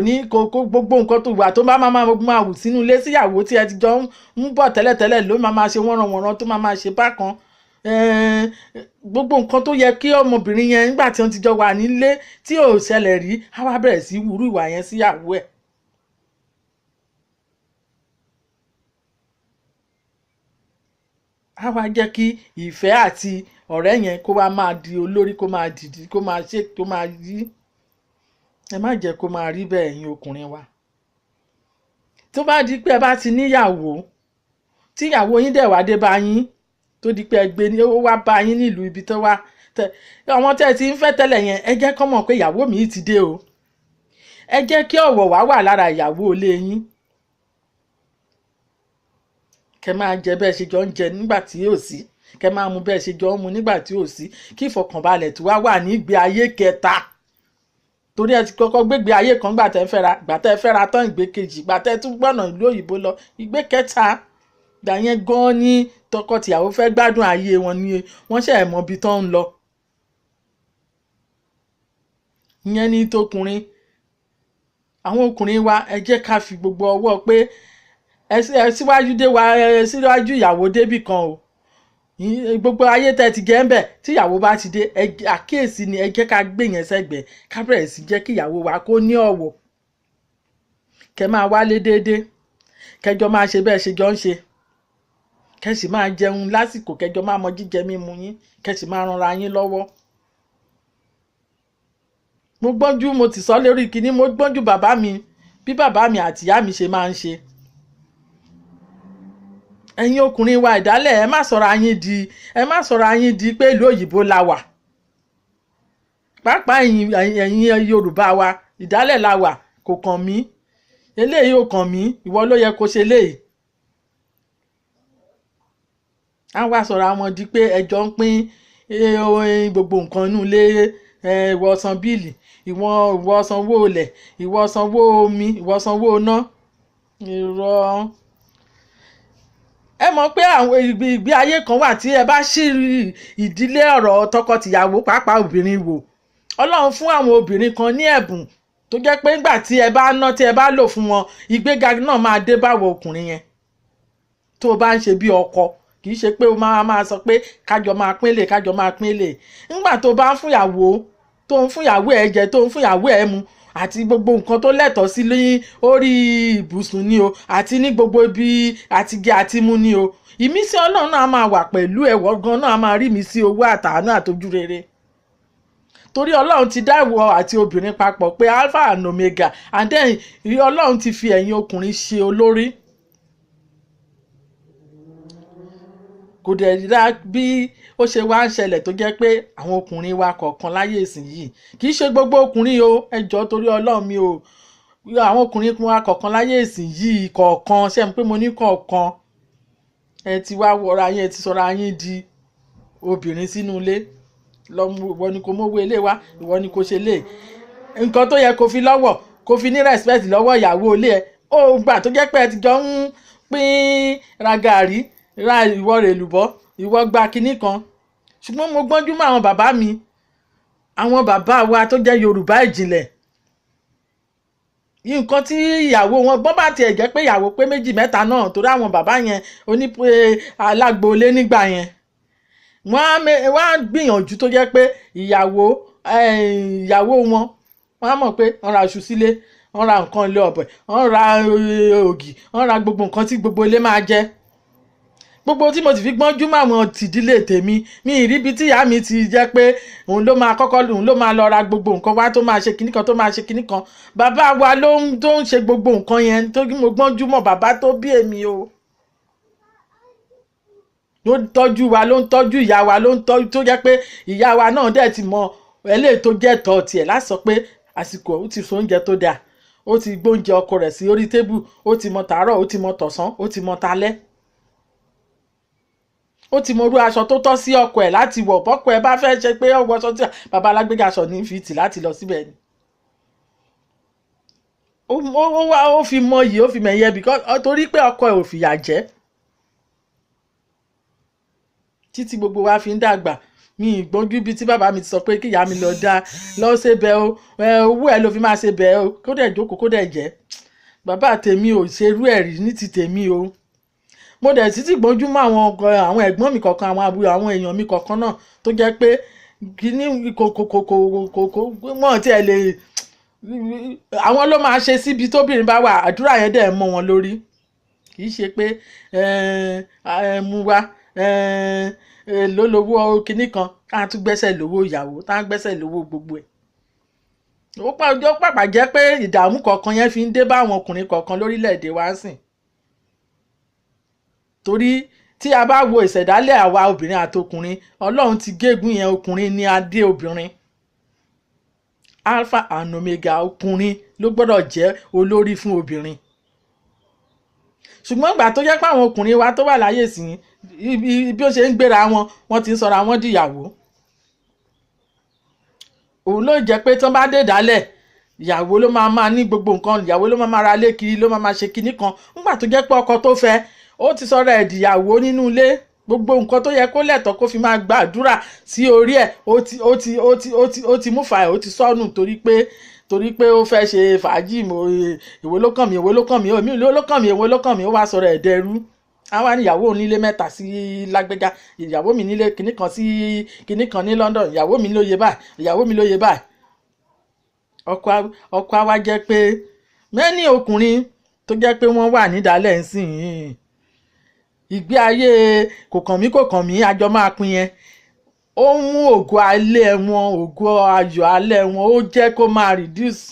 gbogbo nǹkan tó wà tó máa wù sínú ilé síyàwó tí ẹ ti jọ ń bọ̀ tẹ́lẹ̀tẹ́lẹ̀ ló máa ṣe wọ́nranwọ̀nran tó máa ṣe bákan. Gbogbo nǹkan tó yẹ kí ọmọbìnrin yẹn nígbà tí wọ́n ti jọ wà nílé tí ò ṣẹlẹ̀ rí, á wá bẹ̀rẹ̀ sí wúrú ìwà yẹn síyàwó ẹ̀. Á wá jẹ́ kí ìfẹ́ àti ọ̀rẹ́ yẹn kó wá máa di olórí, kó máa dìdí, kó máa ṣe, kó máa yí. Ẹ má jẹ́ kó máa rí bẹ́ẹ̀ yín ọkùnrin wa. Tó bá di pé ẹ bá ti níyàwó, tí ìyàwó yín dẹ̀ wá dé bá yín, tó di pé ó wá bá yín nílùú ibi tó wá, àwọn tẹ́ ẹ ti ń fẹ́ tẹ́lẹ̀ yẹn, ẹ jẹ́ kó mọ̀ pé ìyàwó mi ti dé o. Ẹ jẹ́ kí ọ̀wọ̀ wà lára ìyàwó ilé yín. Kẹ́ máa jẹ bẹ́ẹ̀ ṣe jọ ń jẹ nígbà tí ò sí, kẹ́ máa mu bẹ́ẹ̀ ṣe jọ ń mu nígbà tí ò sí, kí ìfọ̀kànbalẹ̀ tí wá wà ní ìgbé ayé kẹta. torí ẹ ti kọ́kọ́ gbégbé ayé kan gbà tẹ́ fẹ́ra tán ìgbé kejì gbà tẹ́ tún gbọ́nà ìlú òyìnbó lọ ìgbé kẹta gbà yẹn gan ni tọkọtìyàwó fẹ́ gbádùn ayé wọn ni wọ́n ṣe mọ ibi tán ń lọ. ìyẹn ní tọkùnrin. àwọn ọkùnrin wa ẹ jẹ́ ká fi gbogbo ọwọ́ pé ẹ síwájú dé wa ẹ síwájú ìyàwó débì kan o gbogbo ayé tẹ́ ti gẹ́ ń bẹ̀ tí ìyàwó bá ti dé àkíyèsí ni ẹ jẹ́ ká gbé yẹn sẹ́gbẹ̀ẹ́ ká bẹ̀rẹ̀ sí jẹ́ kí ìyàwó wa kó ní ọ̀wọ̀ kẹ́ máa wálé déédéé kẹjọ máa ṣe bẹ́ẹ̀ ṣe jọ ń ṣe kẹ́ sì máa jẹun lásìkò kẹjọ máa mọ jíjẹ mímu yín kẹ́ sì máa ranra yín lọ́wọ́. mo gbọ́njú mo ti sọ lórí kinní mo gbọ́njú bàbá mi bí bàbá mi àti ìyá mi ṣe máa ń ṣe. ẹ̀yin ọkùnrin wa ìdálẹ̀ ẹ má sọ̀rọ̀ ayín di pé ìlú òyìnbó la wà. pàápàá ẹ̀yin Yorùbá wa ìdálẹ̀ la wà kò kàn mí eléyìí ò kàn mí ìwọ ló yẹ kó ṣe léyìí. á wá sọ̀rọ̀ àwọn di pé ẹjọ́ ń pín gbogbo nǹkan inú ilé ìwọ san bíìlì ìwọ sanwó ilẹ̀ ìwọ sanwó omi ìwọ sanwó iná irọ́. ẹ mọ̀ pé àwọn ìgbé ayé kan wà tí ẹ bá ṣí ìdílé ọ̀rọ̀ tọkọtìyàwó pàápàá obìnrin wò Ọlọ́run fún àwọn obìnrin kan ní ẹ̀bùn tó jẹ́ pé nígbà tí ẹ bá ná tí ẹ bá lò fún wọn ìgbéga náà máa dé báwo ọkùnrin yẹn tó o bá ń ṣe bí ọkọ kì í ṣe pé o máa sọ pé kájọ máa pínlẹ̀ nígbà tó bá ń fúnyàwó tó ń fúnyàwó ẹ jẹ tó ń fúnyàwó ẹ mu àti gbogbo nǹkan tó lẹ́tọ̀ọ́ sí ní orí ibùsùn ni o àti ní gbogbo ibi àtijẹ àti mu ni o ìmísí Ọlọ́run náà máa wà pẹ̀lú ẹ̀wọ̀ gan náà máa rí mi sí owó àtàánú àtọ́jú rere torí Ọlọ́run ti dá ìwọ àti obìnrin papọ̀ pé alpha and omega and then Ọlọ́run ti fi ẹ̀yin ọkùnrin ṣe olórí. kò dẹ̀ dá bí ó ṣe wá ń ṣẹlẹ̀ tó jẹ́ pé àwọn ọkùnrin wa kọ̀ọ̀kan láyé ìsìn yìí kì í ṣe gbogbo ọkùnrin o ẹ jọ̀ọ́ torí Ọlọ́run mi o àwọn ọkùnrin wa kọ̀ọ̀kan láyé ìsìn yìí kọ̀ọ̀kan ṣe pé mo ní kọ̀ọ̀kan ẹ ti wá wọra yín ẹ ti sọra yín di obìnrin sínú ilé ìwọ ni kò mówó ilé wa ìwọ ni kò ṣe lé nǹkan tó yẹ kó fi lọ́wọ́ kó fi ní respect lọ́wọ́ ìyàwó ilé ẹ ó gbà tó jẹ́ pé ẹ ti jọ ń pín ra gàrí ra ìwọ rẹ̀ lùbọ́ ìwọ gba kinní kan ṣùgbọ́n mo gbọ́njú mọ́ àwọn bàbá mi àwọn bàbá wa tó jẹ́ Yorùbá ìjìnlẹ̀ nǹkan tí ìyàwó wọn bọ́n bá tiẹ̀ jẹ́ pé ìyàwó pé méjì mẹ́ta náà torí àwọn bàbá yẹn onípe alágboolé nígbà yẹn wọ́n á gbìyànjú tó jẹ́ pé ìyàwó wọn wọ́n á mọ̀ pé wọ́n ra iṣu sílé wọ́n ra nǹkan ilé ọbẹ̀ wọ́n ra ògì wọ́n ra gbogbo nǹkan tí gbogbo ilé máa jẹ gbogbo tí mo ti fi gbọ́njú mọ́ àwọn tìdílé tèmi mi ìríbi tí ìyá mi ti jẹ́ pé òun ló máa lọ ra gbogbo nǹkan wá tó máa ṣe kinní kan tó máa ṣe kinní kan bàbá wa tó ń ṣe gbogbo nǹkan yẹn tó mo gbọ́njú mọ́ bàbá tó bí èmi o ló ń tọ́jú wa ló ń tọ́jú ìyá wa ló ń tọ́jú tó jẹ́ pé ìyá wa náà dẹ̀ ti mọ eléyìí tó jẹ́ tọ́ tiẹ̀ láti sọ pé àsìkò ó ti so oúnjẹ tó dáa ó ti gbóúnjẹ ọkọ rẹ̀ sí orí tébù ó ti mọ tàárọ̀ ó ti mọ tọ̀sán ó ti mọ talẹ́ ó ti mọ irú aṣọ tó tọ́ sí ọkọ ẹ̀ láti wọ̀ bọ́kọ ẹ̀ bá fẹ́ ṣe pé ọwọ́ aṣọ tí bàbá alágbèéká aṣọ ní fìtì láti lọ síbẹ̀ ni ó fi mọ yìí ó fi mẹ̀yẹ torí pé ọkọ ẹ̀ ò fìyà jẹ títí gbogbo wa fi ń dàgbà mi ìgbọ́njú bíi tí bàbá mi ti sọ pé kí ìyá mi lọ ṣe bẹ́ẹ̀ o owó ẹ̀ ló fi máa ṣe bẹ́ẹ̀ o kó dẹ̀ jókòó kó dẹ̀ jẹ́ bàbá tèmi ò ṣerú ẹ̀ rí ní ti tèmi o mo dẹ̀ títí gbọ́njú mọ́ àwọn ẹ̀gbọ́n mi kọ̀ọ̀kan àwọn àbúrò àwọn èèyàn mi kọ̀ọ̀kan náà tó jẹ́ pé kíní kòkòkò mọ̀ tí ẹ lè àwọn ló máa ṣe síbi tóbìnrin bá wà àdúrà yẹn dẹ̀ mọ́ wọn lórí kì í ṣe pé mú wa lólówó kinní kan tá a tún gbẹ́sẹ̀ lówó ìyàwó tá a gbẹ́sẹ̀ lówó gbogbo ẹ̀ ó pàpà jẹ́ pé ìdààmú kọ̀ọ̀kan yẹn fi ń dé bá àwọn ọkùnrin kọ̀ọ̀kan lórílẹ̀‐èdè wa sìn torí tí a bá wo ìṣẹ̀dálẹ̀ àwa obìnrin àtọkùnrin Ọlọ́run ti gégùn yẹn ọkùnrin ní adé obìnrin alpha and omega ọkùnrin ló gbọ́dọ̀ jẹ́ olórí fún obìnrin ṣùgbọ́n ìgbà tó jẹ́ pé àwọn ọkùnrin wa tó wà láyé sí bí ó ṣe ń gbéra wọn ti ń sọra wọn dìyàwó òun ló jẹ́ pé tán bá dé dálẹ̀ ìyàwó ló máa ní gbogbo nǹkan, ìyàwó ló máa ra lé kiri, ló máa ṣe kinní kan, nígbà tó jẹ́ pé ọkọ tó fẹ́ ó ti sọ̀rọ̀ ẹ̀ dìyàwó nínú ilé. Gbogbo nǹkan tó yẹ kó lẹ́tọ̀ọ́ kó fi máa gbàdúrà sí orí ẹ̀ ó ti mú fà ẹ̀, ó ti sọnù torí pé ó fẹ́ ṣe fàájì. Èwo ló kàn mí, èwo ló kàn mí, èmi ló kàn mí, èwo ló kàn mí, ó wá sọ̀rọ̀ ẹ̀ dẹrú. Àwa ní ìyàwó nílé 3 sí lágbẹ́já, ìyàwó mi nílé kinní kan sí kinní kan ní London, ìyàwó mi lóye báyìí, ìyàwó mi lóye báyìí. Ọkọ àwa jẹ́ pé mẹ́ni ọkùnrin tó jẹ́ pé wọ́n wà nídàálẹ̀ ń sìn yìí, ìgbé ayé kò kàn mí àjọ máa pín yẹn, ó mú ògo alẹ́ wọn, ògo ayọ̀ alẹ́ wọn, ó jẹ́ kó máa reduce,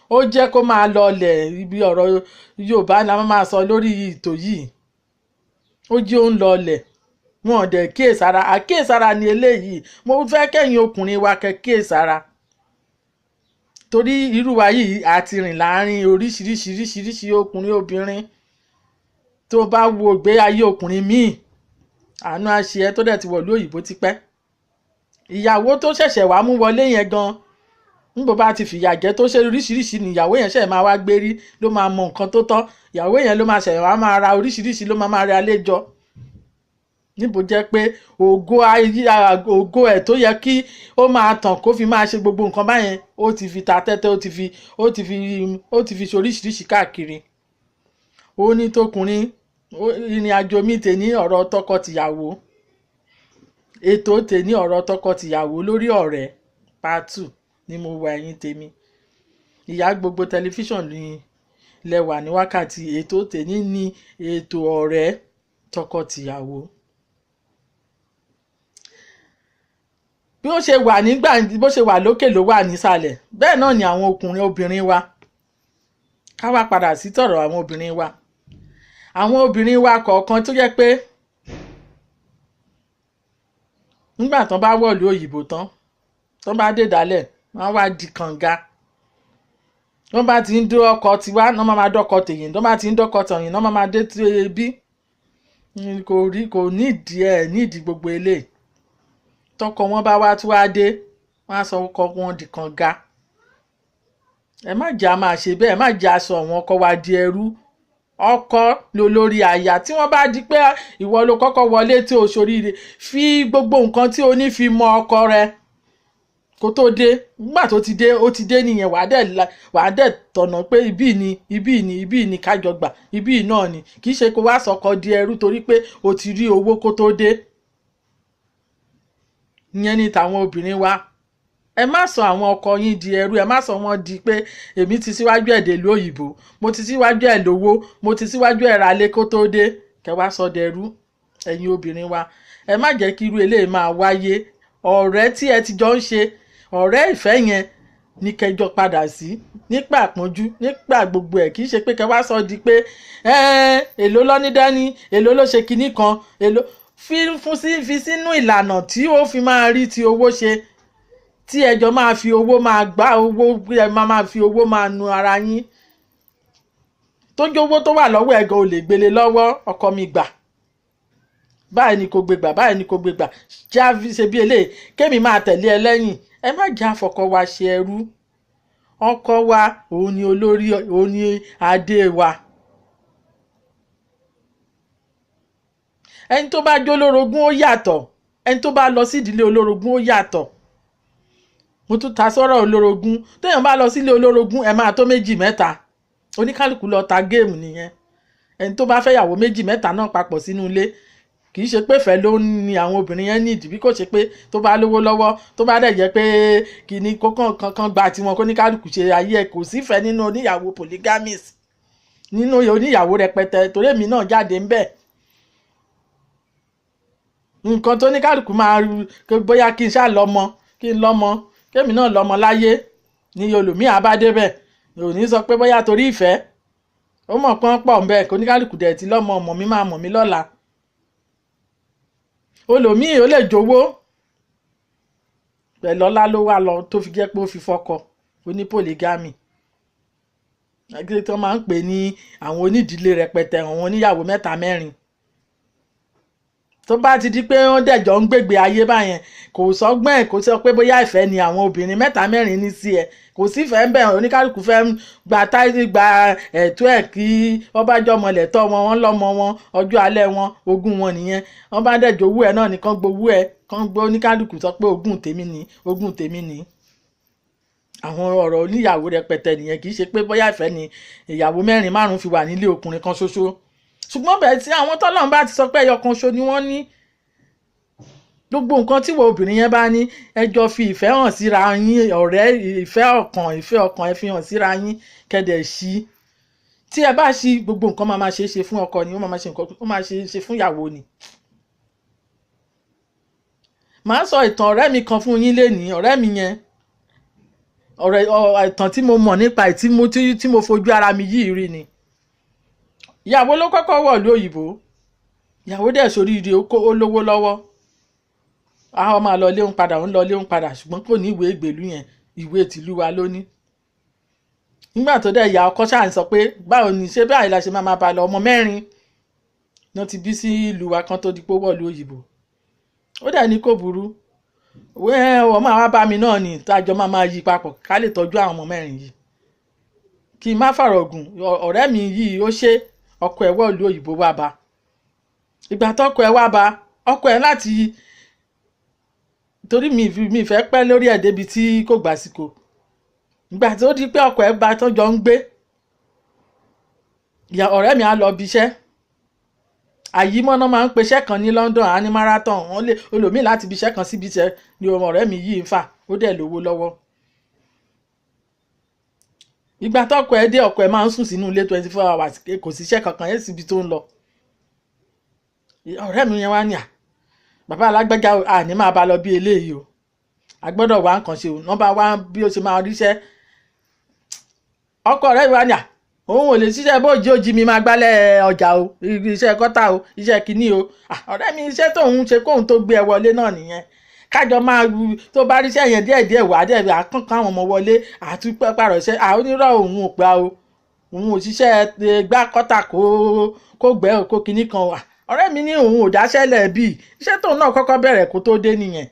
ó jẹ́ kó máa lọlẹ̀. Ibi ọ̀rọ̀ Yorùbá la máa sọ lórí ètò yìí, ó jẹ́ ó ń lọlẹ̀. Wọn ò dẹ̀ kíyèsára, àkíyèsára ni eléyìí. Mo fẹ́ kẹ́yìn ọkùnrin wa kẹ́ kíyèsára, torí irú wa yìí àti rìn láàrin oríṣiríṣi ọkùnrin obìnrin. Tó bá wo ìgbé ayé ọkùnrin míì, àánú àṣẹ ẹ tó dẹ̀ ti wọ̀lú òyìnbó tipẹ́. Ìyàwó tó ṣẹ̀ṣẹ̀ wá mú wọlé yẹn gan, níbo bá ti fìyà jẹ tó ṣe oríṣiríṣi ni ìyàwó yẹn ṣẹ̀ máa wá gbérí, ló máa mọ nǹkan tó tọ́. Ìyàwó yẹn ló máa ṣẹ̀ wá máa ra oríṣiríṣi, ló máa ra àlejò. Níbo jẹ́ pé ògo ẹ̀ tó yẹ kí ó máa tàn kó fi máa ṣe gbogbo nǹkan báyẹn, ó ti fi ta tẹ́tẹ́, ó ti fi ṣe oríṣiríṣi káàkiri. Ó ní tókùnrin ìrìn àjò mi tèní ọ̀rọ̀ tọkọ-tìyàwó, ètò tèní ọ̀rọ̀ tọkọ-tìyàwó lórí ọ̀rẹ́ part 2 ni mo wà ẹ̀yin tèmi. Ìyá gbogbo tẹlifíṣàn ni lẹ́wà ní wákàtí. Ètò tèní ni ètò ọ̀rẹ́ tọkọ-tìyàwó. Bí ó ṣe wà nígbà, bó ṣe wà lókè ló wà nísàlẹ̀, bẹ́ẹ̀ náà ni àwọn obìnrin wa. Ká wá padà sí tọ̀rọ̀ àwọn obìnrin wa. Àwọn obìnrin wa kọ̀ọ̀kan tó jẹ́ pé nígbà tán bá wọ̀lú òyìnbó tán bá dé dálẹ̀, wọ́n wá di kànga. Wọ́n bá ti ń dó ọkọ tiwa, náà máa dọ́kọ tèyìn, tó bá ti ń dọ́kọ tọ̀yìn, náà máa dé tí ebí. Kò nídìí gbogbo eléyìí. Tọkọ wọn bá wá tún wá dé, wọ́n á sọ ọkọ wọn di kànga. Ẹ má jà máa ṣe bẹ́ẹ̀, ẹ má jà sọ àwọn ọkọ wa di ẹrú. Ọkọ lolórí aya. Tí wọ́n bá di pé ìwọ ló kọ́kọ́ wọlé tí o ṣoríire, fi gbogbo nǹkan tí o ní fi mọ ọkọ rẹ kó tó dé. Nígbà tó ti dé, ó ti dé nìyẹn. Wàá dẹ̀ tọ̀nà pé ibí ni kájọ gbà, ibí náà ni. Kì í ṣe kó wá sọkọ di ẹrú torí pé o ti rí owó kó tó dé. Ìyẹn ni tàwọn obìnrin wa. Ẹ má sọ àwọn ọkọ yín di ẹrú, ẹ má sọ wọn di pé èmi ti síwájú ẹ̀ dèlú òyìnbó, mo ti síwájú ẹ̀ lówó, mo ti síwájú ẹ̀ ra lé kó tó dé. Kẹ wá sọ dẹrú, ẹ̀yin obìnrin wa. Ẹ má jẹ́ kí irú eléyìí máa wáyé. Ọ̀rẹ́ tí ẹ ti jọ ń ṣe, ọ̀rẹ́ ìfẹ́ yẹn ní kẹjọ padà sí nípa àpọ́njú, nípa gbogbo ẹ̀. Kì í ṣe pé kẹ wá sọ di pé èló lọ́ní dání, èló ló ṣe kinní kan, èló fi sínú ìlànà tí ó fi máa rí ti owó ṣe, tí ẹjọ́ máa fi owó máa gbá owó, ẹ máa fi owó máa nu ara yín. Tó jẹ́ owó tó wà lọ́wọ́ ẹ̀ gan ò lè gbélé lọ́wọ́. Ọkọ mi gbà, báyìí ni kò gbé gbà, báyìí ni kò gbé gbà. Já fi ṣe bí eléyìí, kémi máa tẹ̀lé ẹ lẹ́yìn. Ẹ má jà fọkọ wa ṣe ẹrú. Ọkọ wa òun ni olórí, òun ni adé wa. Ẹni tó bá jó olórogún ó yàtọ̀, ẹni tó bá lọ sí ìdílé olórogún ó yàtọ̀. Mo tún ta sọ́rọ̀ olórogún. Téèyàn bá lọ sílé olórogún, ẹ máa tó 2 mẹ́ta. Oníkálùkù lọ ta géèmù nìyẹn. Ẹni tó bá fẹ́ yàwó 2 mẹ́ta náà papọ̀ sínú ilé, kì í ṣe pé ìfẹ́ ló ní àwọn obìnrin yẹn nídìí, bí kò ṣe pé tó bá lówó lọ́wọ́, tó bá dẹ̀ jẹ́ pé kìíní kankan gba tiwọn kó ní kálùkù ṣe ayé ẹ̀. Kò sífẹ̀ẹ́ nínú oníyàwó polygamist, nínú oníyàwó rẹpẹtẹ, torí èmi náà jáde ńbẹ̀. Nǹkan tó ní kálùkù máa bóyá kí n ṣáà lọ́mọ, kí n lọ́mọ, kémi náà lọ́mọ láyé ní olùmíà bá débẹ̀. Ò ní sọ pé bóyá torí ìfẹ́. Ó mọ̀ pọ́n pọ̀ ńbẹ̀ kó ní kálùkù dẹ̀ ti lọ́mọ, ọmọ mi máa mọ̀ mí lọ́la. Olòmíì ó lè jowó pẹ̀lú ọlá ló wà lọ tó fi jẹ́ pé ó fi fọ́kọ. Oní polygamy. Àgbẹ̀ tó máa ń pè ní àwọn onídìílé rẹpẹtẹ, àwọn oníyàwó 3 4. tó bá ti di pé wọ́n dẹ̀jọ́ ń gbègbè ayé báyẹn kò sọ́gbọ́n ẹ̀ kó sọ pé bóyá ìfẹ́ ni àwọn obìnrin 3-4 ní sí ẹ kò sí ìfẹ́ ń bẹ̀ oníkálukú fẹ́ gba ẹ̀tọ́ ẹ̀ kí wọ́n bá jọ mọ̀lẹ̀ tọ́ wọn wọ́n lọ́mọ wọn ọjọ́ alẹ́ wọn ogún wọn nìyẹn wọ́n bá dẹ̀jọ́ owó ẹ̀ náà nìkan gbowó ẹ̀ kan gbọ́ oníkálukú sọ pé ogún tèmi ni àwọn ọ̀rọ̀ oníyàwó rẹpẹtẹ nìyẹn kì í ṣe pé bóyá ìfẹ́ ni ìyàwó 4-5 fi wà nílé ọkùnrin kan ṣoṣo ṣùgbọ́n bẹ́ẹ̀ tí àwọn tọ́lọ́run bá ti sọ pé ẹyọ kan ṣo ni wọ́n ní gbogbo nǹkan tí obìnrin yẹn bá ní ẹjọ́ fi ìfẹ́ hàn síra yín ọ̀rẹ́ ìfẹ́ ọkàn ẹ fi hàn síra yín kẹ́dẹ̀ sí tí ẹ bá ṣí gbogbo nǹkan máa ṣe é ṣe fún ọkọ ni ó máa ṣe nǹkan ó máa ṣe é ṣe fún ìyàwó ni. màá sọ ìtàn ọ̀rẹ́ mi kan fún yín lénìí ọ̀rẹ́ mi yẹn ìtàn tí mo mọ̀ nípa tí mo fojú ara mi yìí rí ni. ìyàwó ló kọ́kọ́ wọ̀ lóyìnbó ìyàwó dẹ̀ sóríire ó lówó lọ́wọ́ àwọn máa lọ léun padà ń lọ léun padà ṣùgbọ́n kò ní ìwé ìgbèlú yẹn ìwé tìlú wa ló ní. nígbà tó dẹ̀ ìyá ọkọ ṣáà ń sọ pé báwo ni ṣé báyìí la ṣe máa bá lọ ọmọ 4 ló ti bí sí ìlú wa kan tó di pé wọ̀ lóyìnbó ó dẹ̀ ní kò burú wọ́n máa wá bá mi náà ní tájọ́ máa yí papọ̀ ká lè tọ́jú àwọn ọmọ 4 yìí kí n má fàrọ̀gùn ọ̀rẹ́ mi yìí ó ṣe ọkọ ẹ̀ wọ̀ lóyìnbó wá bá ìgbà tọkọ ẹ̀ wá bá ọkọ ẹ̀ láti torí mi fẹ́ pẹ́ lórí ẹ̀ débi tí kò gbàsìkò ìgbà tó di pé ọkọ ẹ̀ bá tó jọ ń gbé ọ̀rẹ́ mi á lọ bíṣẹ́ àyímọ́ná máa ń peṣẹ́ kan ní London á ní marathon wọ́n lè olòmíì láti bíṣẹ́ kan síbi iṣẹ́ ni ọ̀rẹ́ mi yìí ń fà ó dẹ̀ lówó lọ́wọ́ ìgbà tọkọ ẹ̀ dé ọkọ ẹ̀ máa ń sùn sínú ilé 24 hours kò síṣẹ́ kankan yẹn síbi tó ń lọ ọ̀rẹ́ mi yẹn wá ní bàbá alágbèjà àní máa bá lọ bí eléyìí o a gbọ́dọ̀ wá nǹkan ṣe o nọ́mbà wá bí ó ṣe máa ríṣẹ́ ọkọ rẹ̀ wá ní òun ò lè ṣiṣẹ́ bóòjì òjì mi máa gbálẹ̀ ọjà o iṣẹ́ kọ́tà o iṣẹ́ kìíní o ọ̀rẹ́ mi iṣẹ́ tóun ṣe kóun tó gbé ẹ wọlé náà nìyẹn kájọ máa tó bá ríṣẹ́ yẹn díẹ̀díẹ̀ wà díẹ̀ àkànkàn àwọn ọmọ wọlé àtúpẹ́ pààrọ̀ iṣẹ́ onírọ̀ òun ò gbà o òun ò ṣiṣẹ́ gbá kọ́tà kó gbẹ́ kó kinní kan wà ọ̀rẹ́ mi ní òun ò dáṣẹ́lẹ̀ bíi iṣẹ́ tóun náà kọ́kọ́ bẹ̀rẹ̀ kó tó dé nìyẹn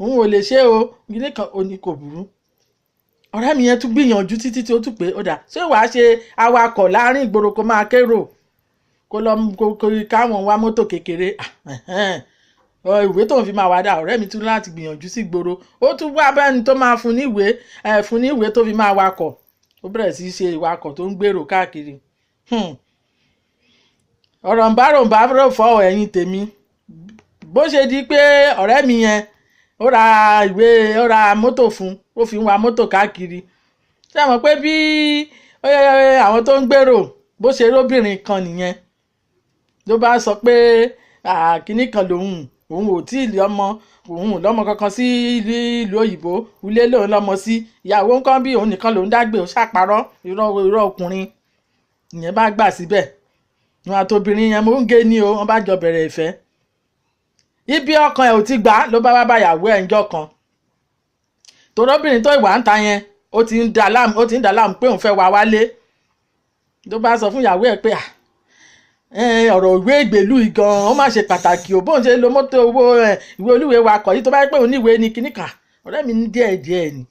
òun ò lè ṣe o kinní kan ò ní kò burú ọ̀rẹ́ mi yẹn tún gbìyànjú títí tí ó tún pé ó dà ṣé wàá ṣe awakọ̀ láàrin ìgboro kó máa kérò kó lọ káwọn wá mọ́tò kékeré ìwé tóun fi máa wá dà ọ̀rẹ́ mi tún láti gbìyànjú sí ìgboro ó tún wá bẹ́ni tó máa fún ní ìwé tó fi máa wakọ̀ ó bẹ̀rẹ̀ sí í ṣe ìwakọ̀ tó ń gbèrò káàkiri ọ̀rọ̀ ń bá rò fọ́ ẹ̀yìn tèmi bó ṣe di pé ọ̀rẹ́ mi yẹn ó ra mọ́tò fún ó fi ń wa mọ́tò káàkiri ṣé ẹ mọ̀ pé bí àwọn tó ń gbèrò bó ṣe róbìnrin kan nìyẹn ló bá sọ pé kínní kan òun ò tí ì lọ́mọ kankan sí ìlú òyìnbó ilé lòun lọ́mọ sí ìyàwó nǹkan bí òun nìkan lòun dágbé ó ṣàparọ́ irọ́ ọkùnrin ìyẹn bá gbà síbẹ̀ wọn àtòbìnrin yẹn mò ń gé ní o wọn bá jọ bẹ̀rẹ̀ ìfẹ́ ibi ọkàn ẹ̀ ò ti gbà ló bá wá báyàwó ẹ̀ ńjọ́ kan torọ́bìnrin tó ìwà ń ta yẹn ó ti ń dà láàmú pé òun fẹ́ wá wálé ló bá sọ fún ìyàwó ẹ̀ pé ọ̀rọ̀ ìwé ìgbèlú gan ó má ṣe pàtàkì ò bóun ṣe lo mọ́tò owó ìwé olúwe wakọ̀ yìí tó bá yẹ pé òun ní ìwé ni kíní kan ọ̀rẹ́ mi ní díẹ̀ ni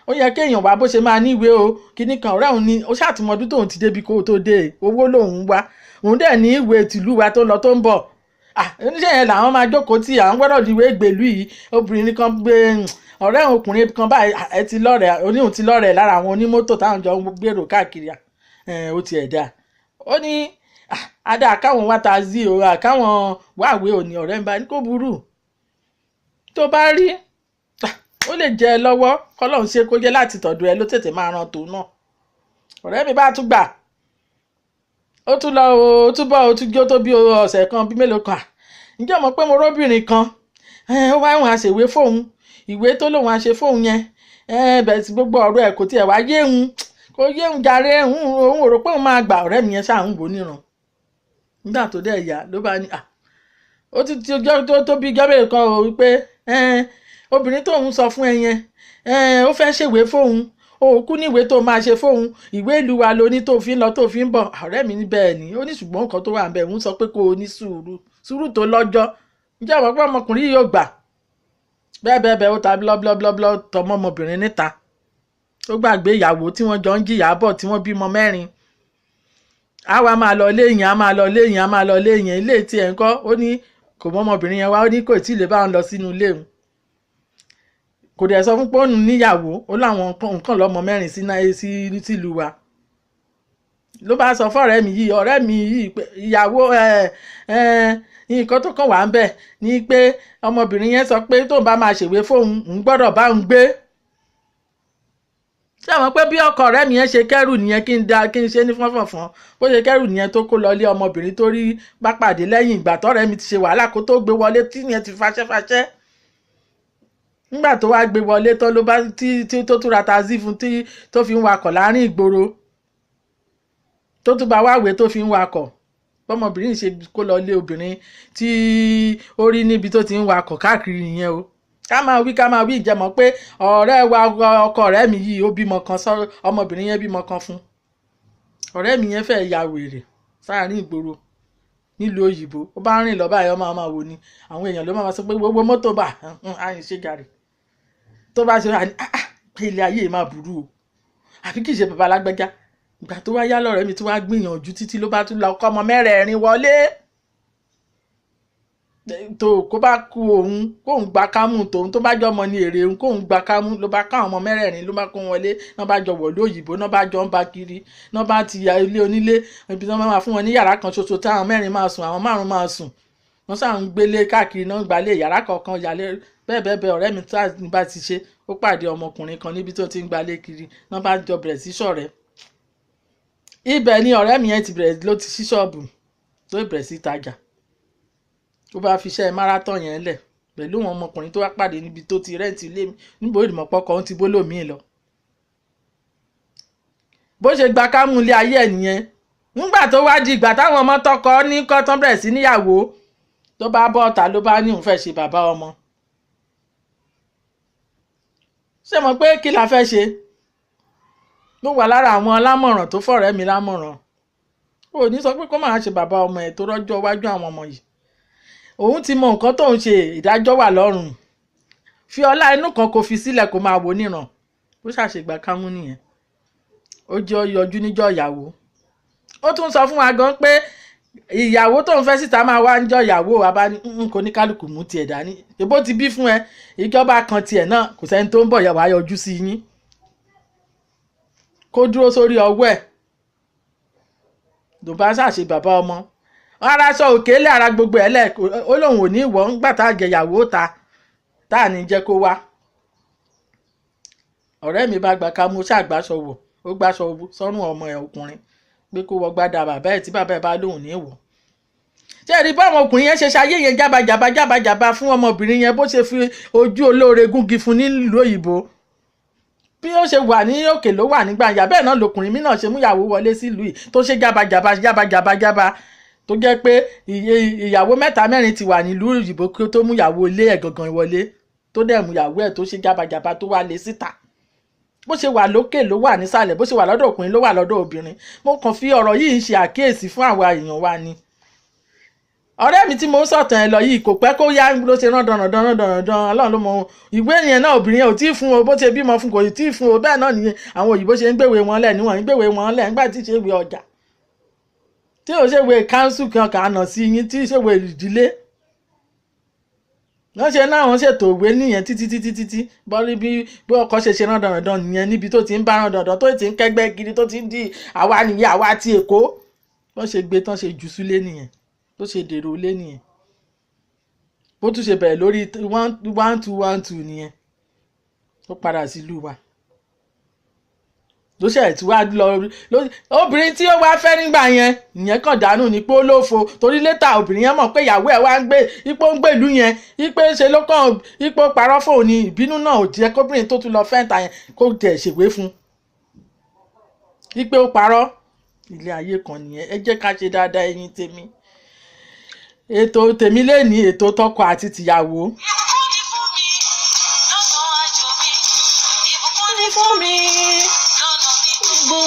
ó yẹ kéèyàn wá bó ṣe máa ní ìwé o kíní kan ọ̀rẹ́ òun ni ó ṣàtìmọ́dún tóun ti débi kó tó dé owó lòun wá òun dẹ̀ ní ìwé tìlú wa tó lọ tó ń bọ̀ oníṣẹ́ yẹn làwọn máa jókòó tí àwọn gbọ́dọ̀ di ìwé ìgbèlú yìí obìnrin kan gbé ọ̀rẹ́ ọkùnrin kan báyìí ẹ ti lọ́rẹ̀ẹ́ oníhùn ti lọ́rẹ̀ẹ́ lára àwọn onímọ́tò táwọn jọ ń gbèrò káàkiri ó ti ẹ̀dá ó ní adá káwọn wá ta sí o káwọn wáwé òní ọ̀rẹ́ ń bá ní kó burú tó bá rí ó lè jẹ ẹ lọ́wọ́ kọ́lọ́hún ṣe kó jẹ́ láti tọ̀dọ̀ ẹ ló tètè máa ran tòun náà ọ̀rẹ́ mi bá tún gbà ó tún lọ ó tún bọ̀ ó tún jó tó bí ọ̀sẹ̀ kan bí mélòó kan ǹjẹ́ mọ̀ pé mo róbìnrin kan ó wá ìwọ̀n àṣèwé fóun ìwé tó lòun àṣe fóun yẹn bẹ̀rẹ̀ sí gbogbo ọ̀rọ̀ ẹ̀ kò tiẹ̀ wá yéhun kò yéhun jàre òun ò rò pé òun máa gbà ọ̀rẹ́ mi yẹn ṣáà ń wò níran nígbà tó dẹ̀ yá ló bá ní ó ti ọjọ́ tó bí gọ́bẹ̀rẹ̀ kan ò wípé obìnrin tóun sọ fún ẹ yẹn ó fẹ́ ṣèwé fóun òkú níwèé tó máa ṣe fóun, ìwé ìlú wa ló ní tó fi ń lọ tó fi ń bọ̀. Ọ̀rẹ́ mi ní bẹ́ẹ̀ ni, ó ní ṣùgbọ́n nǹkan tó wà ń bẹ̀ ń sọ pé kó o ní sùúrù tó lọ́jọ́. Ǹjẹ́ àwọn pé ọmọkùnrin yìí yóò gbà? Bẹ́ẹ̀ ó ta blọ́blọ́blọ́ tọmọ ọmọbìnrin níta. Ó gbàgbé ìyàwó tí wọ́n jọ ń jìyà bọ̀ tí wọ́n bímọ 4. A wá máa lọ léyìn, a máa lọ léyìn, a máa lọ léyìn. Ilé tí ẹ̀ ń kọ́, ó ní kò mọ ọmọbìnrin yẹn wá, ó ní kò tí ì lè bá wọn lọ sínú ilé òun. Kò dẹ̀ sọ fún pé òun níyàwó, ó láwọn nǹkan lọ́mọ 4 sí ìlú wa. Ló bá sọ fún ọ̀rẹ́ mi yìí pé ìyàwó nǹkan tó kàn wá ń bẹ̀ ni pé ọmọbìnrin yẹn sọ pé tóun bá máa ṣèwé fóun ń gbọ́dọ̀ bá òun gbé. Ṣé àwọn pé bí ọkọ ọ̀rẹ́ mi yẹn ṣe kẹ́rù nìyẹn kí n ṣe ní fọ́nfọ̀nfọ́n bó ṣe kẹ́rù nìyẹn tó kó lọ lé ọmọbìnrin tó rí bá pàdé lẹ́yìn ìgbà tọ́rẹ́ mi ti ṣe wàhálà kó tó gbé wọlé tí yẹn ti faṣẹ́faṣẹ́. Nígbà tó wá gbé wọlé tán ló bá tí tó túra taxi fún tí tó fi ń wakọ̀ láàrin ìgboro tó tún bá wáwé tó fi ń wakọ̀. Bọ́mọbìnrin ṣe kó lọ lé obìnrin tí ó rí níbi tó ti ń wakọ̀ káàkiri nìyẹn o. Ká máa wí ìjẹmọ̀ pé ọ̀rẹ́ wa ọkọ ọ̀rẹ́ mi yìí ó bímọ kan sọ ọmọbìnrin yẹn bímọ kan fún. Ọ̀rẹ́ mi yẹn fẹ́ ya wèrè sáàrin ìgboro nílùú òyìnbó. Ó bá rìn lọ báyọ̀ máa wò ni àwọn èèyàn ló máa sọ pé gbogbo mọ́tò bá àyìn ṣe gàrí tó bá ṣe wà ní pé ilé ayé máa burú o àfi kì í ṣe bàbá alágbẹ́já. Ìgbà tó wá yá lọ́rẹ́ mi tí wàá gbìyànjú títí ló bá tún lọ kọ́ ọmọ 4 wọlé tó kó bá ku òun kóun gba kámú tòun tó bá jọ ọmọ ní èrè òun kóun gba kámú ló bá káwọn ọmọ 4 ló bá kó wọlé náà bá jọ wọ̀lú òyìnbó náà bá jọ ń bá kiri náà bá ti ya ilé onílé ibi tí wọ́n máa fún wọn ní yàrá kan ṣoṣo táwọn 4 máa sùn àwọn 5 máa sùn wọ́n sáà ń gbélé káàkiri náà gbalé yàrá kọ̀ọ̀kan yàlẹ́ bẹ́ẹ̀ ọ̀rẹ́ mi tá ní bá ti ṣe ó pàdé ọmọkùnrin kan níbi tó ti ń gbalé kiri náà bá jọ bẹ̀rẹ̀ sí ṣọ̀rẹ́. Ibẹ̀ ni ọ̀rẹ́ mi yẹn ti bẹ̀rẹ̀ ló ti ṣí ṣọ́ọ̀bù ló bẹ̀rẹ̀ sí tajà. Ó bá fi iṣẹ́ marathon yẹn lẹ̀ pẹ̀lú àwọn ọmọkùnrin tó wá pàdé níbi tó ti rẹ́ǹtì ilé níbo ìdìmọ̀pọ̀kọ̀ ń ti bólómìn lọ. Bó ṣe gba kámú ilé ayé ẹ̀ nìyẹn. Nígbà tó wá di ìgbà táwọn ọmọ tọkọ ní kọ́tán bẹ̀rẹ̀ sí níyàwó tó bá bọ́ ọ̀tá ló bá ní òun fẹ́ ṣe bàbá ọmọ. Ṣé mọ̀ pé kí la fẹ́ ṣe? Ló wà lára àwọn alámọ̀ràn tó fọ̀rẹ́ mi lámọ̀ràn. Ó ní sọ pé kó máa ṣe bàbá ọmọ ẹ̀ tó rọ́jọ́ iwájú àwọn ọmọ yìí. Òun ti mọ nǹkan tóun ṣe ìdájọ́ wà lọ́rùn. Fi ọlá inú kan kó fi sílẹ̀ kó máa wò níran. Bó ṣàṣègbà kámú nìyẹn. Ó jẹ́ yọjú níjọ́ ìyàwó. Ó tún sọ fún wa gan pé ìyàwó tóun fẹ́ síta máa wá níjọ́ ìyàwó àbá kò ní kálukú mú tiẹ̀ dání. Èbó ti bí fún ẹ ìjọba kan tiẹ̀ náà kò sẹ́ni tó ń bọ̀ wá yọjú sí yín. Kó dúró sórí ọwọ́ ẹ̀ ló bá ṣàṣe bàbá ọmọ. Ara sọ òkèlè ara gbogbo ẹ̀ lẹ̀ ó lóun ò ní ìwọ̀ ńgbà tá àjẹyàwó ta tá à ní jẹ́ kó wá. Ọ̀rẹ́ mi bá gbà ká mú ṣàgbàṣọ wọ̀ ó gbàṣọ sọ́rùn ọmọ ẹ̀ ọkùnrin pé kó wọ gbádà bàbá ẹ̀ tí bàbá ẹ̀ bá lóun ní ìwọ̀. Ṣé rí báwọn ọkùnrin yẹn ṣe ṣayé yẹn jábàjàbà fún ọmọbìnrin yẹn bó ṣe fi ojú olóore gúngi fún nílùú òyìnbó. Bí ó ṣe wà ní òkè ló wà nígbà yà bẹ́ẹ̀ náà lọkùnrin mi náà ṣe múyàwó wọlé sílùú yìí tó ṣe jábàjàbà tó jẹ́ pé ìyàwó 3-4 ti wà nílùú òyìnbó kí ó tó múyàwó ilé ẹ̀ gangan wọlé tó dẹ̀ múyàwó ẹ̀ tó ṣe jábàjàbà tó wà lé síta. Bó ṣe wà lókè ló wà nísàlẹ̀ bó ṣe wà lọ́dọ̀ ọkùnrin ló wà lọ́dọ̀ obìnrin. Mo kàn fi ọ̀rọ̀ yìí ṣe àkíyèsí fún àwa èèyàn wa ni. Ọ̀rẹ́ mi tí mo ń sọ̀tàn ẹ̀ lọ yìí kò pẹ́ kó yá ló ṣe rán dandan Ọlọ́run ló mọ ìwé yẹn náà obìnrin ò tí ì fún o bó ṣe bímọ fún kò tí ì fún o bẹ́ẹ̀ náà nìyẹn àwọn òyìnbó ṣe ń gbèwé wọn lẹ̀ níwọ̀n ń gbèwé wọn lẹ̀ nígbà tí ì ṣe ìwé ọjà tí ò ṣèwé káńsù kan kàánà sí yín tí ì ṣèwé ìdílé wọ́n ṣe náà wọ́n ṣètò ìwé nìyẹn títí bọ́rí bí ọkọ ṣe rán dandan nìyẹn níbi tó ti ń bá rán dandan tó ti ń kẹ́gbẹ́ kiri tó ti ń di àwa nìyẹn àwa ti Èkó wọ́n ṣe gbé tán ṣe jù súlé nìyẹn tó ṣe dèrò ilé nìyẹn bó tún ṣe bẹ̀rẹ̀ lórí 1212 nìyẹn ó padà sílùú wa ló ṣe tí wàá lọ obìnrin tí ó wá fẹ́ nígbà yẹn ìyẹn kàn dànù ní pé ó lófo torí létà obìnrin yẹn mọ̀ pé ìyàwó ẹ̀ wá ń gbé ipò ń gbèlú yẹn ipò ṣe ló kàn ipò parọ́ fóun ni ìbínú náà ò jẹ́ kóbìnrin tó tún lọ fẹ́ǹtà yẹn kó tẹ̀ ṣèwé fún ipò parọ́ ilé ayé kan nìyẹn ẹ jẹ́ ká ṣe dáadáa ẹ̀yin tèmi ètò tèmi lè ní ètò tọkọ àti tìyàwó. Ìbùkún ni fún mi. gbó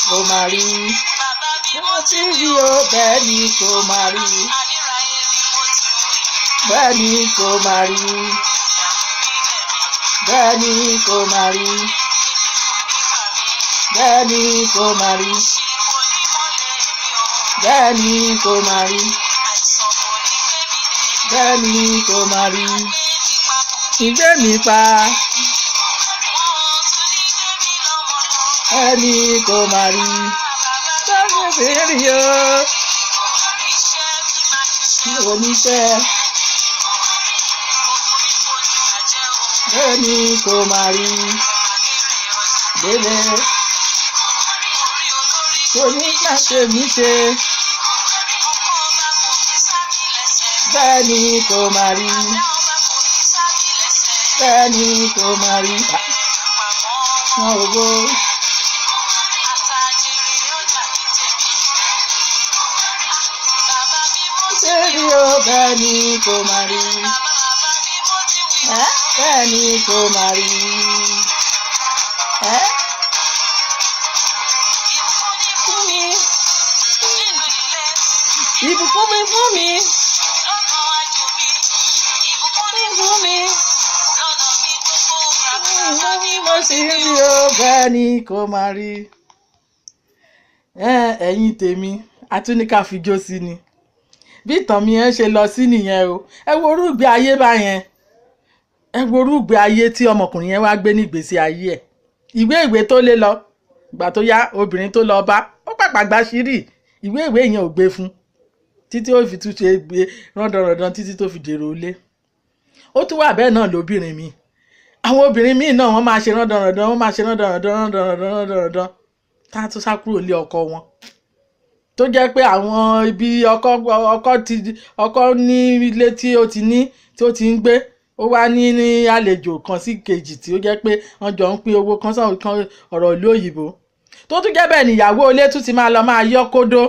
kò máa rí mo ti rí o bẹ́ẹ̀ ni kò máa rí bẹ́ẹ̀ ni kò máa rí bẹ́ẹ̀ ni kò máa rí bẹ́ẹ̀ ni kò máa rí bẹ́ẹ̀ ni kò máa rí bẹ́ẹ̀ ni kò máa rí ìgbé mi pa bẹ́ẹ̀ ni kò máa rí lọ́wọ́ bèrè o oníṣẹ́ bẹ́ẹ̀ ni kò máa rí délé kò ní láṣẹ mi ṣe bẹ́ẹ̀ ni kò máa rí bẹ́ẹ̀ ni kò máa rí wọn ò bó. Ṣébi o bẹ́ẹ̀ ni kò máa rí bẹ́ẹ̀ ni kò máa rí fún mi ìbùkún mi fún mi fún mi mo sì rí o bẹ́ẹ̀ ni kò máa rí. Ẹ̀yin tèmi atúnika fijó sí ni bí ìtàn mi yẹn ṣe lọ sí nìyẹn o. Ẹ wo orúgbé ayé báyẹn, ẹ wo orúgbé ayé tí ọmọkùnrin yẹn wá gbé nígbésí ayé ẹ̀. Ìwé tó lé lọ ìgbà tó yá obìnrin tó lọ bá ó pàpà gbà ṣírí ìwé yẹn ò gbé fún títí ó fi tún ṣe gbé rọ́ndọ̀rọ̀dán títí tó fi dèrò ilé. Ó tún wà bẹ́ẹ̀ náà lóbìnrin mi, àwọn obìnrin míì náà wọ́n máa ṣe rọ́ndọ̀rọ̀dán wọ́n máa ṣe rọ́ndọ̀rọ̀dán tá a tún sá kúrò lé ọkọ wọn tó jẹ́ pé àwọn ibi ọkọ ní ilé tí ó ti ń gbé ó wá ní àlejò kan sí kejì tí ó jẹ́ pé wọ́n jọ ń pín owó kan sọ̀rọ̀ kan ọ̀rọ̀ ìlú òyìnbó tó tún jẹ́ bẹ́ẹ̀ níyàwó ilé tún ti máa lọ máa yọ́ kódó.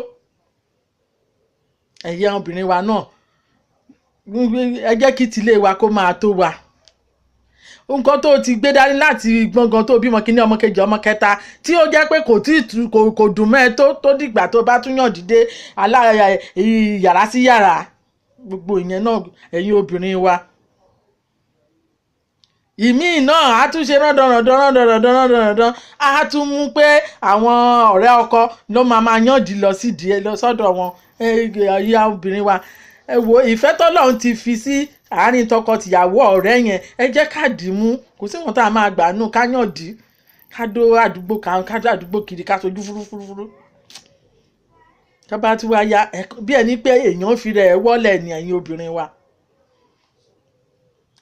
Ẹ̀yin obìnrin wa náà ẹ jẹ́ kí tilé wa kó máa tó wa. Nǹkan tó ti gbé dání láti gbọ̀ngàn tó bímọ kíní ọmọ kejì ọmọ kẹta tí ó jẹ́ pé kò dùn mọ́ ẹ tó dìgbà tó bá tún yàn dìde yàrá sí yàrá gbogbo ìyẹn náà ẹ̀yin obìnrin wa. Ìmíì náà á tún ṣe rọ́ndọ̀rọ̀dán á tún mú pé àwọn ọ̀rẹ́ ọkọ ló máa yànjú lọ sídìí lọ sọ́dọ̀ wọn. Ẹ̀yin obìnrin wa ẹ wo ìfẹ́ tọ́lọ́run ti fi sí àárín tọkọ-tìyàwó ọ̀rẹ́ yẹn ẹ jẹ́ ká dì í mú kò sí wọn tá a máa gbà nù ká yàn dì í ká dó àdúgbò ká dó àdúgbò kiri ká sojú fúrúfúrú. Ká bá tí wá ya bí ẹni pé èèyàn fi rẹ̀ wọ́lẹ̀ ní ẹ̀yin obìnrin wa.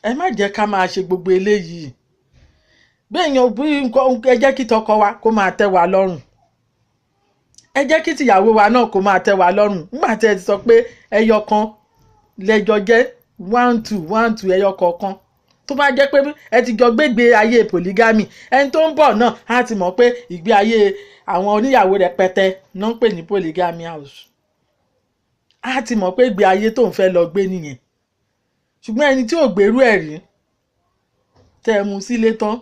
Ẹ má jẹ́ ká máa ṣe gbogbo eléyìí bí èèyàn bí ẹ jẹ́ kí tọkọ wa kó máa tẹ́ wa lọ́rùn, ẹ jẹ́ kí tìyàwó wa náà kó máa tẹ́ wa lọ́rùn. Nígbà tí ẹ ti sọ pé ẹyọ kan lẹ́jọ́ jẹ́ 1-2 ẹyọ kọ̀ọ̀kan tó bá jẹ́ pé ẹ ti jọ gbégbé ayé polygamy ẹni tó ń bọ̀ náà á ti mọ̀ pé ìgbé ayé àwọn oníyàwó rẹpẹtẹ náà ń pè ní polygamy house. Á ti mọ̀ pé ìgbé ayé tó ń fẹ́ lọ gbé nìyẹn. Ṣùgbọ́n ẹni tí ò gbèrú ẹ̀ rí tẹ́ ẹ mú sílé tán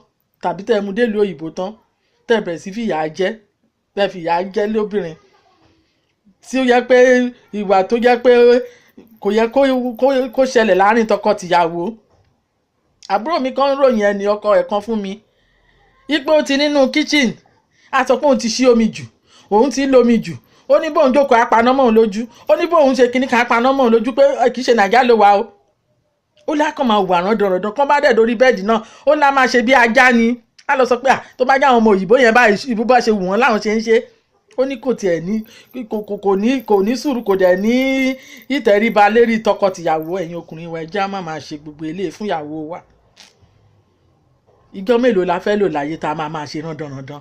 tàbí tẹ́ ẹ mú délùú òyìnbó tán tẹ́ ẹ bẹ̀rẹ̀ sí fìyà jẹ lóbìnrin tí ó yẹ pé ìwà tó yẹ pé kò yẹ kó ṣẹlẹ̀ láàrin tọkọ-tìyàwó. Àbúrò mi kan ròyìn ẹni ọkọ ẹ̀ kan fún mi ipò ó ti nínú kitchen a sọ pé òun ti ṣí omi jù òun ti lómi jù ó ní bóun jókòó apaná mọ́ òun lójú ó ní bóun ṣe kíní kan apaná mọ́ òun lójú pé kì í ṣe nàìjíríà ló wà o. Ó lákàn máa wà rán dọ̀rọ̀dọ̀ kan bá dẹ̀ lórí bẹ́ẹ̀dì náà ó lá máa ṣe bí ajá ni á lọ sọ pé tó bá jẹ́ àwọn ọmọ òyìnbó yẹn báyìí ibú bá ṣe wù wọ́n láwọn ṣe ń ṣe. Ó ní kò tiẹ̀ ní kò ní sùúrù kò dẹ̀ ní ìtẹríba lérí tọkọ-tìyàwó. Ẹ̀yin ọkùnrin wa ẹ jẹ́ á má máa ṣe gbogbo eléyìí fún ìyàwó wa. Ìjọ́ mélòó la fẹ́ lò láyé tá a máa ṣe rándanrandan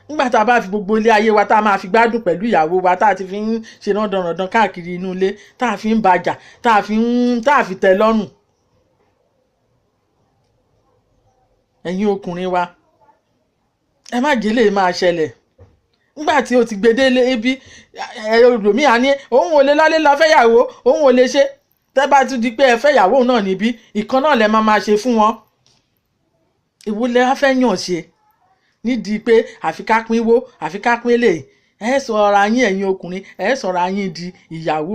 nígbà tá a bá fi gbogbo ilé ayé wa tá a máa fi gbádùn pẹ̀lú ìyàwó wa tá a ti fi ń ṣe rándanrandan káàkiri inú ilé tá a fi ń bàjà tá a fi tẹ́ lọ́rùn. Ẹ̀yin ọkùnrin wa ẹ má jẹ́ lè máa ṣẹlẹ̀ nígbà tí o ti gbedele ibi ẹlòmíì á ní òun ò lè lálé lọ fẹ́yàwó òun ò lè ṣe tẹ́ bá tún di pé ẹ fẹ́yàwó náà níbí ìkan náà lẹ máa ṣe fún wọn. ìwúlẹ̀ wá fẹ́ yàn ṣe nídìí pé àfi ká pínwó àfi ká pín lè ẹ sọ̀rọ̀ ayín ẹ̀yin ọkùnrin ẹ sọ̀rọ̀ ayín di ìyàwó